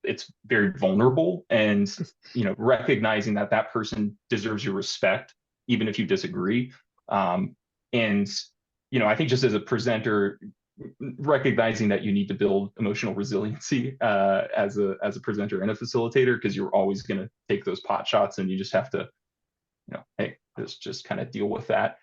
it's very vulnerable, and recognizing that person deserves your respect even if you disagree. And I think just as a presenter, recognizing that you need to build emotional resiliency as a presenter and a facilitator, because you're always going to take those pot shots, and you just have to hey, just kind of deal with that.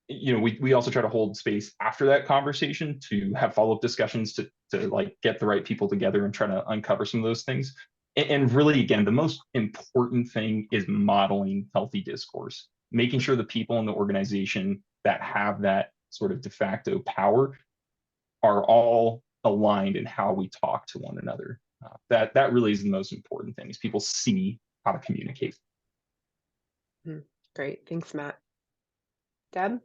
We also try to hold space after that conversation to have follow-up discussions to like get the right people together and try to uncover some of those things. And really, again, the most important thing is modeling healthy discourse, making sure the people in the organization that have that sort of de facto power are all aligned in how we talk to one another. That really is the most important thing, is people see how to communicate. Great, thanks, Matt. Deb?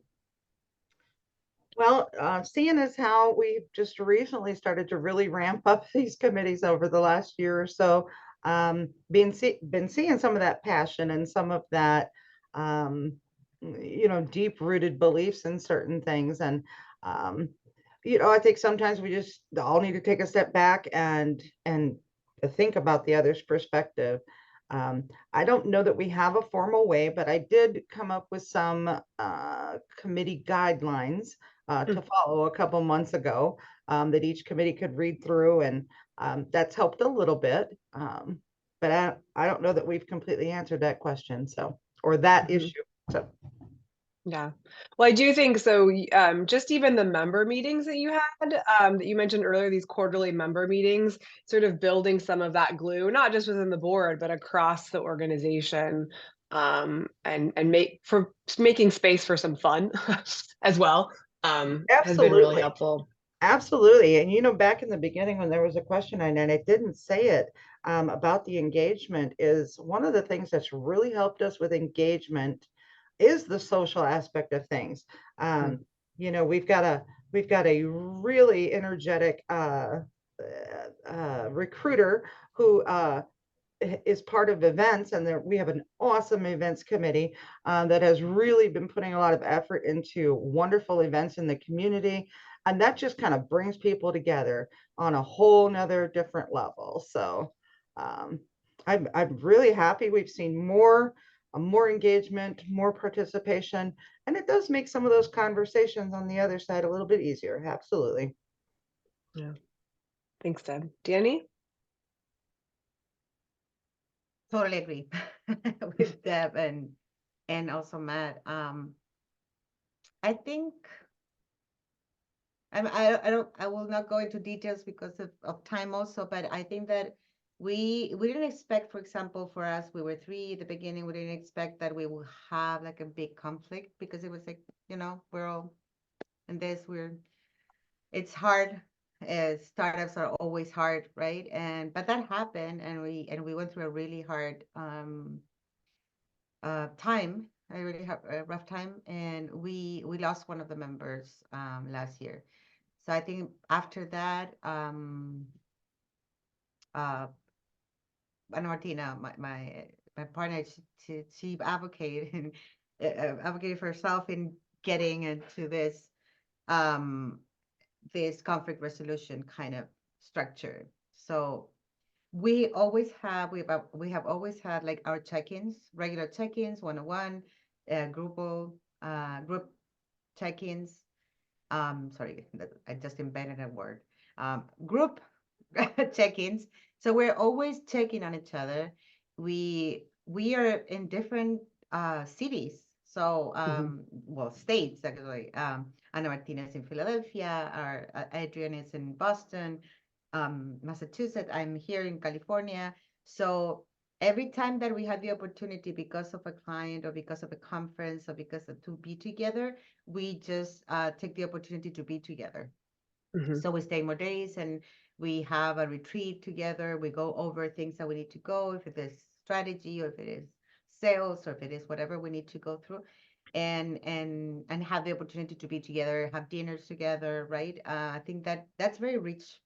Well, seeing as how we've just recently started to really ramp up these committees over the last year or so, been seeing some of that passion and some of that, deep-rooted beliefs in certain things. And, I think sometimes we just all need to take a step back and think about the other's perspective. I don't know that we have a formal way, but I did come up with some committee guidelines to follow a couple months ago, that each committee could read through, and that's helped a little bit. But I don't know that we've completely answered that question, or that issue. So. Yeah, well, I do think so. Just even the member meetings that you had, that you mentioned earlier, these quarterly member meetings, sort of building some of that glue, not just within the board, but across the organization, and making space for some fun as well, has been really helpful. Absolutely. And back in the beginning when there was a question and I didn't say it, about the engagement, is one of the things that's really helped us with engagement is the social aspect of things. We've got a really energetic recruiter who is part of events, and there we have an awesome events committee that has really been putting a lot of effort into wonderful events in the community, and that just kind of brings people together on a whole nother different level. So I'm really happy. We've seen more engagement, more participation, and it does make some of those conversations on the other side a little bit easier. Absolutely. Yeah. Thanks, Deb. Danny? Totally agree with Deb and also Matt. I think I will not go into details because of time also, but I think that we didn't expect, for example, for us, we were 3 at the beginning. We didn't expect that we would have like a big conflict, because it was like, you know, we're all in this, it's hard. Startups are always hard, right? But that happened, and we went through a really hard time, a really rough time, and we lost one of the members last year. So I think after that, Ana Martina, my partner, she advocated advocated for herself in getting into this this conflict resolution kind of structure. So we always have we have always had like our check-ins, regular check-ins, 101, group check-ins. Sorry, I just invented a word. Group check-ins. So we're always checking on each other. We are in different cities. So well, states actually. Ana Martina is in Philadelphia. Our Adrian is in Boston, Massachusetts. I'm here in California. So every time that we have the opportunity, because of a client or because of a conference or because of to be together, we just take the opportunity to be together. So we stay more days, and we have a retreat together. We go over things that we need to go, if it is strategy or if it is sales or if it is whatever we need to go through, and have the opportunity to be together, have dinners together, right? I think that's very rich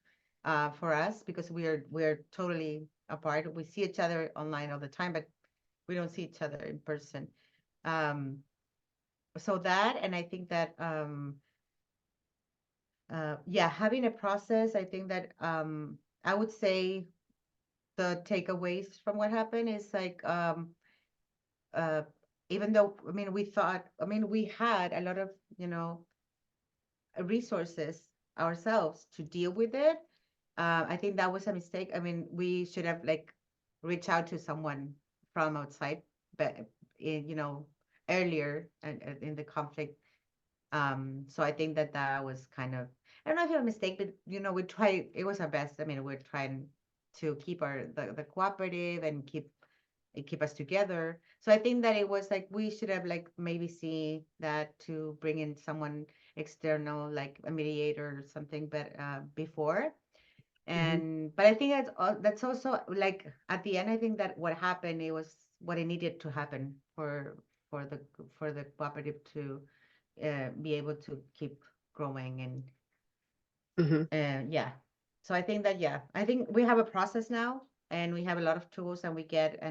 for us, because we're totally apart. We see each other online all the time, but we don't see each other in person. So that, and I think that yeah, having a process, I think that I would say the takeaways from what happened is like even though, I mean, we had a lot of, you know, resources ourselves to deal with it. I think that was a mistake. I mean, we should have like reached out to someone from outside, but you know, earlier in the conflict. So I think that was kind of, I don't know if it was a mistake, but you know, it was our best. I mean, we're trying to keep the cooperative and keep us together. So I think that it was like we should have like maybe seen that to bring in someone external, like a mediator or something, but before. And but I think that's also like at the end, I think that what happened, it was what it needed to happen for the cooperative to be able to keep growing and yeah. So I think that, yeah, I think we have a process now, and we have a lot of tools, and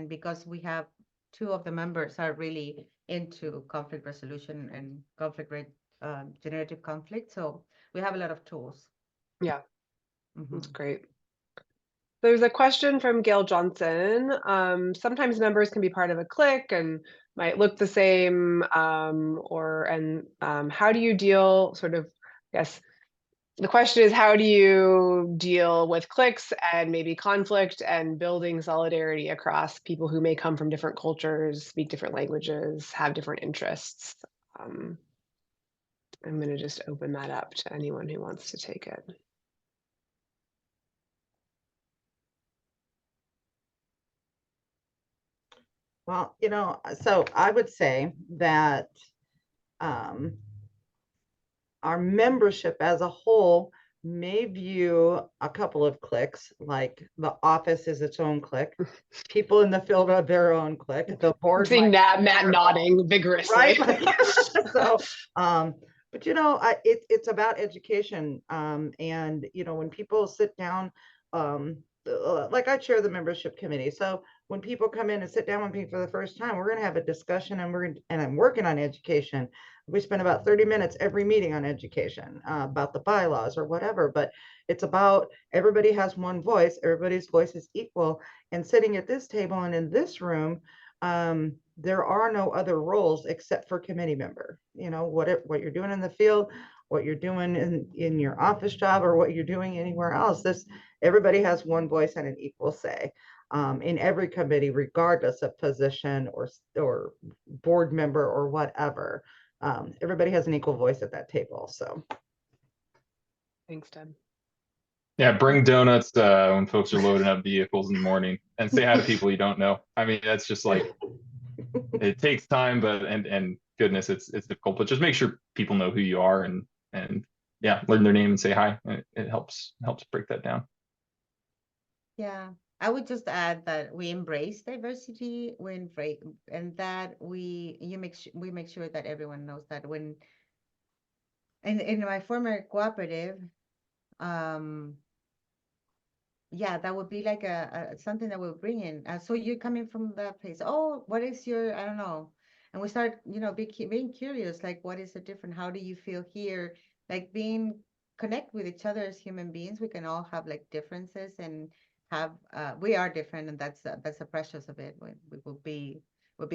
because we have 2 of the members are really into conflict resolution and generative conflict, so we have a lot of tools. Yeah, that's great. There's a question from Gail Johnson. Sometimes members can be part of a clique and might look the same, how do you deal the question is, how do you deal with cliques and maybe conflict and building solidarity across people who may come from different cultures, speak different languages, have different interests? I'm going to just open that up to anyone who wants to take it. Well, you know, so I would say that our membership as a whole may view a couple of cliques, like the office is its own clique, people in the field are their own clique, the board. I'm seeing Matt nodding vigorously. Right? So, but you know, it's about education, and you know, when people sit down, like I chair the membership committee. So when people come in and sit down with me for the first time, we're going to have a discussion, and I'm working on education. We spend about 30 minutes every meeting on education, about the bylaws or whatever, but it's about everybody has one voice, everybody's voice is equal. And sitting at this table and in this room, there are no other roles except for committee member. You know, what you're doing in the field, what you're doing in your office job, or what you're doing anywhere else. Everybody has one voice and an equal say in every committee, regardless of position or board member or whatever. Everybody has an equal voice at that table. So Thanks, Deb. Yeah, bring donuts when folks are loading up vehicles in the morning, and say hi to people you don't know. I mean, that's just like, it takes time, but and goodness, it's difficult. But just make sure people know who you are, and yeah, learn their name and say hi. It helps break that down. Yeah, I would just add that we embrace diversity, and that we make sure that everyone knows that when in my former cooperative, yeah, that would be like a something that we'll bring in. So you're coming from that place. Oh, what is your, I don't know. And we start, being curious, like, what is the different? How do you feel here? Like connect with each other as human beings. We can all have like differences and we are different, and that's the precious of it. We'll be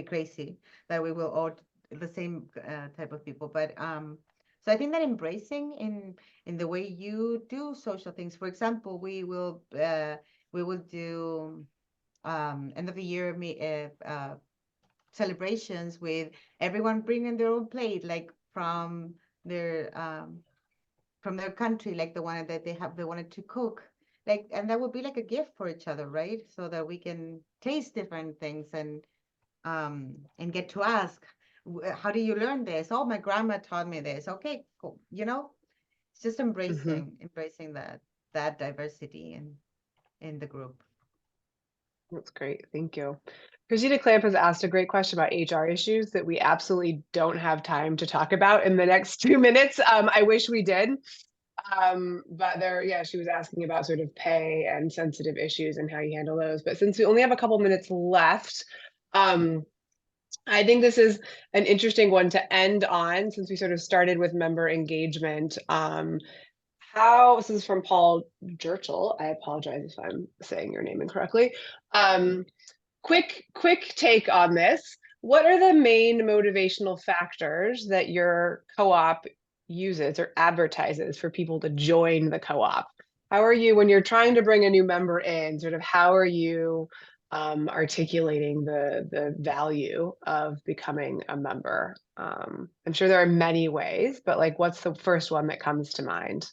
crazy that we will all the same type of people. But so I think that embracing in the way you do social things. For example, we will do end of the year celebrations with everyone bringing their own plate, like from their country, like the one that they wanted to cook, like, and that would be like a gift for each other, right? So that we can taste different things and get to ask, how do you learn this? Oh, my grandma taught me this. Okay, cool. It's just embracing that diversity in the group. That's great. Thank you. Christina Clamp has asked a great question about HR issues that we absolutely don't have time to talk about in the next 2 minutes. I wish we did. But she was asking about sort of pay and sensitive issues and how you handle those. But since we only have a couple minutes left, I think this is an interesting one to end on, since we sort of started with member engagement. This is from Paul Jerchel. I apologize if I'm saying your name incorrectly. Quick take on this. What are the main motivational factors that your co-op uses or advertises for people to join the co-op? How are you, when you're trying to bring a new member in, sort of how are you articulating the value of becoming a member? I'm sure there are many ways, but like, what's the first one that comes to mind?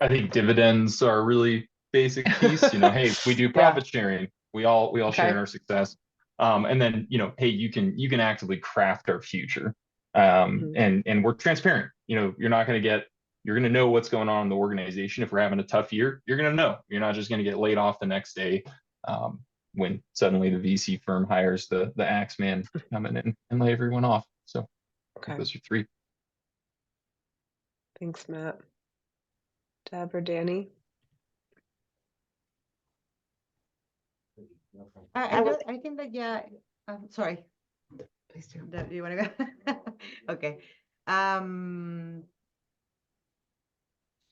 I think dividends are a really basic piece. Hey, we do profit sharing. We all share in our success. And then, hey, you can actively craft our future. And we're transparent. You're going to know what's going on in the organization. If we're having a tough year, you're going to know. You're not just going to get laid off the next day when suddenly the VC firm hires the axe man to come in and lay everyone off. So those are 3. Thanks, Matt. Deb or Danny? I think that, yeah, sorry. please do. Deb, do you want to go? Okay.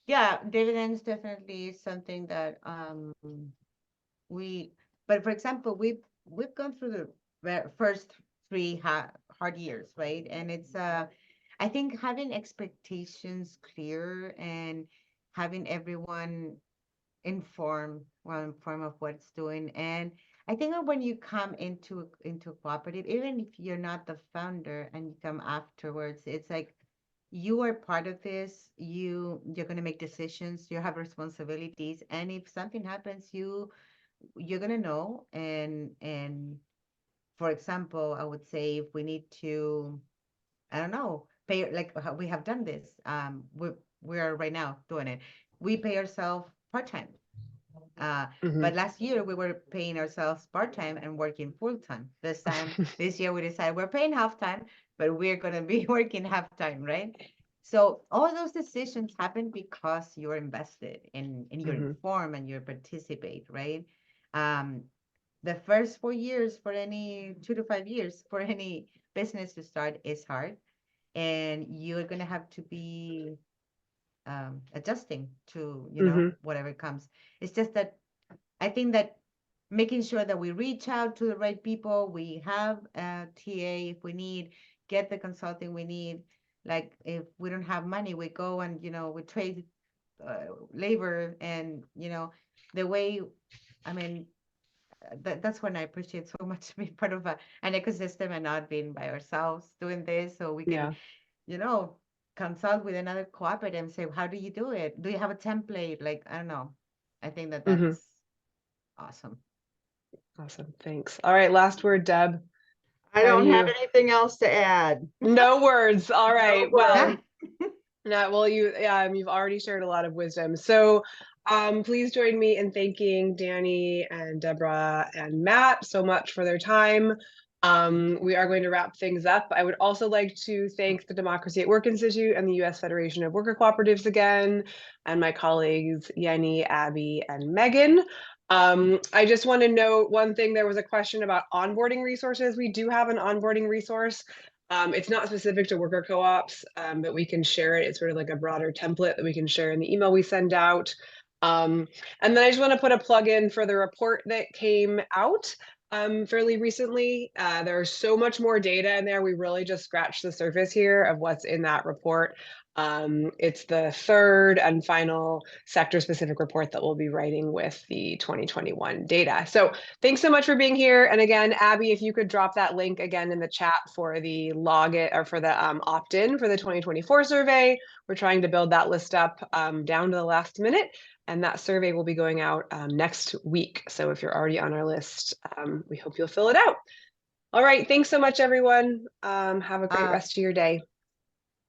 Yeah, dividends definitely is something that but for example, we've gone through the first 3 hard years, right? And it's I think having expectations clear and having everyone informed of what it's doing. And I think that when you come into a cooperative, even if you're not the founder and you come afterwards, it's like you are part of this. You're going to make decisions. You have responsibilities, and if something happens, you're going to know. And for example, I would say if we need to, I don't know, pay, like how we have done this. We are right now doing it. We pay ourselves part-time. But last year we were paying ourselves part-time and working full-time. This year we decided we're paying half-time, but we're going to be working half-time, right? So all those decisions happen because you're invested and you're Mhm. informed and you participate, right? The first 4 years for any 2 to 5 years for any business to start is hard, and you're gonna have to be adjusting to, Mhm. whatever comes. It's just that I think that making sure that we reach out to the right people, we have a TA if we need, get the consulting we need. Like if we don't have money, we go and, we trade labor and, the way, I mean, that's when I appreciate so much being part of an ecosystem and not being by ourselves doing this. So we can, Yeah. consult with another cooperative and say, how do you do it? Do you have a template? Like, I don't know. I think that Mhm. that's awesome. Awesome. Thanks. All right. Last word, Deb. I How don't do have you- anything else to add. No words. All right. Well, words. well, you've already shared a lot of wisdom. So please join me in thanking Danny and Debra and Matt so much for their time. We are going to wrap things up. I would also like to thank the Democracy at Work Institute and the U.S. Federation of Worker Cooperatives again, and my colleagues Yenny, Abby, and Megan. I just want to note one thing. There was a question about onboarding resources. We do have an onboarding resource. It's not specific to worker co-ops, but we can share it. It's sort of like a broader template that we can share in the email we send out. And then I just want to put a plug in for the report that came out fairly recently. There's so much more data in there. We really just scratched the surface here of what's in that report. It's the third and final sector-specific report that we'll be writing with the 2021 data. So thanks so much for being here. And again, Abby, if you could drop that link again in the chat for the login or for the opt-in for the 2024 survey. We're trying to build that list up down to the last minute. And that survey will be going out next week. So if you're already on our list, we hope you'll fill it out. All right. Thanks so much, everyone. Have a great rest of your day.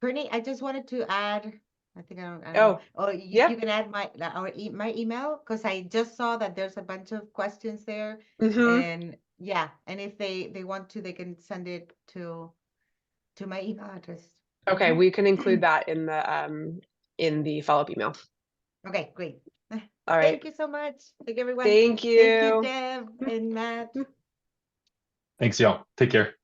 Courtney, I just wanted to add, I think I don't Oh, know. Oh, yep. you can add my email because I just saw that there's a bunch of questions there. Mhm. And yeah, and if they want to, they can send it to my email address. Okay, we can include that in the follow-up email. Okay, great. All right. Thank you so much. Thank everyone. Thank you. Thank you, Deb and Matt. Thanks, y'all. Take care.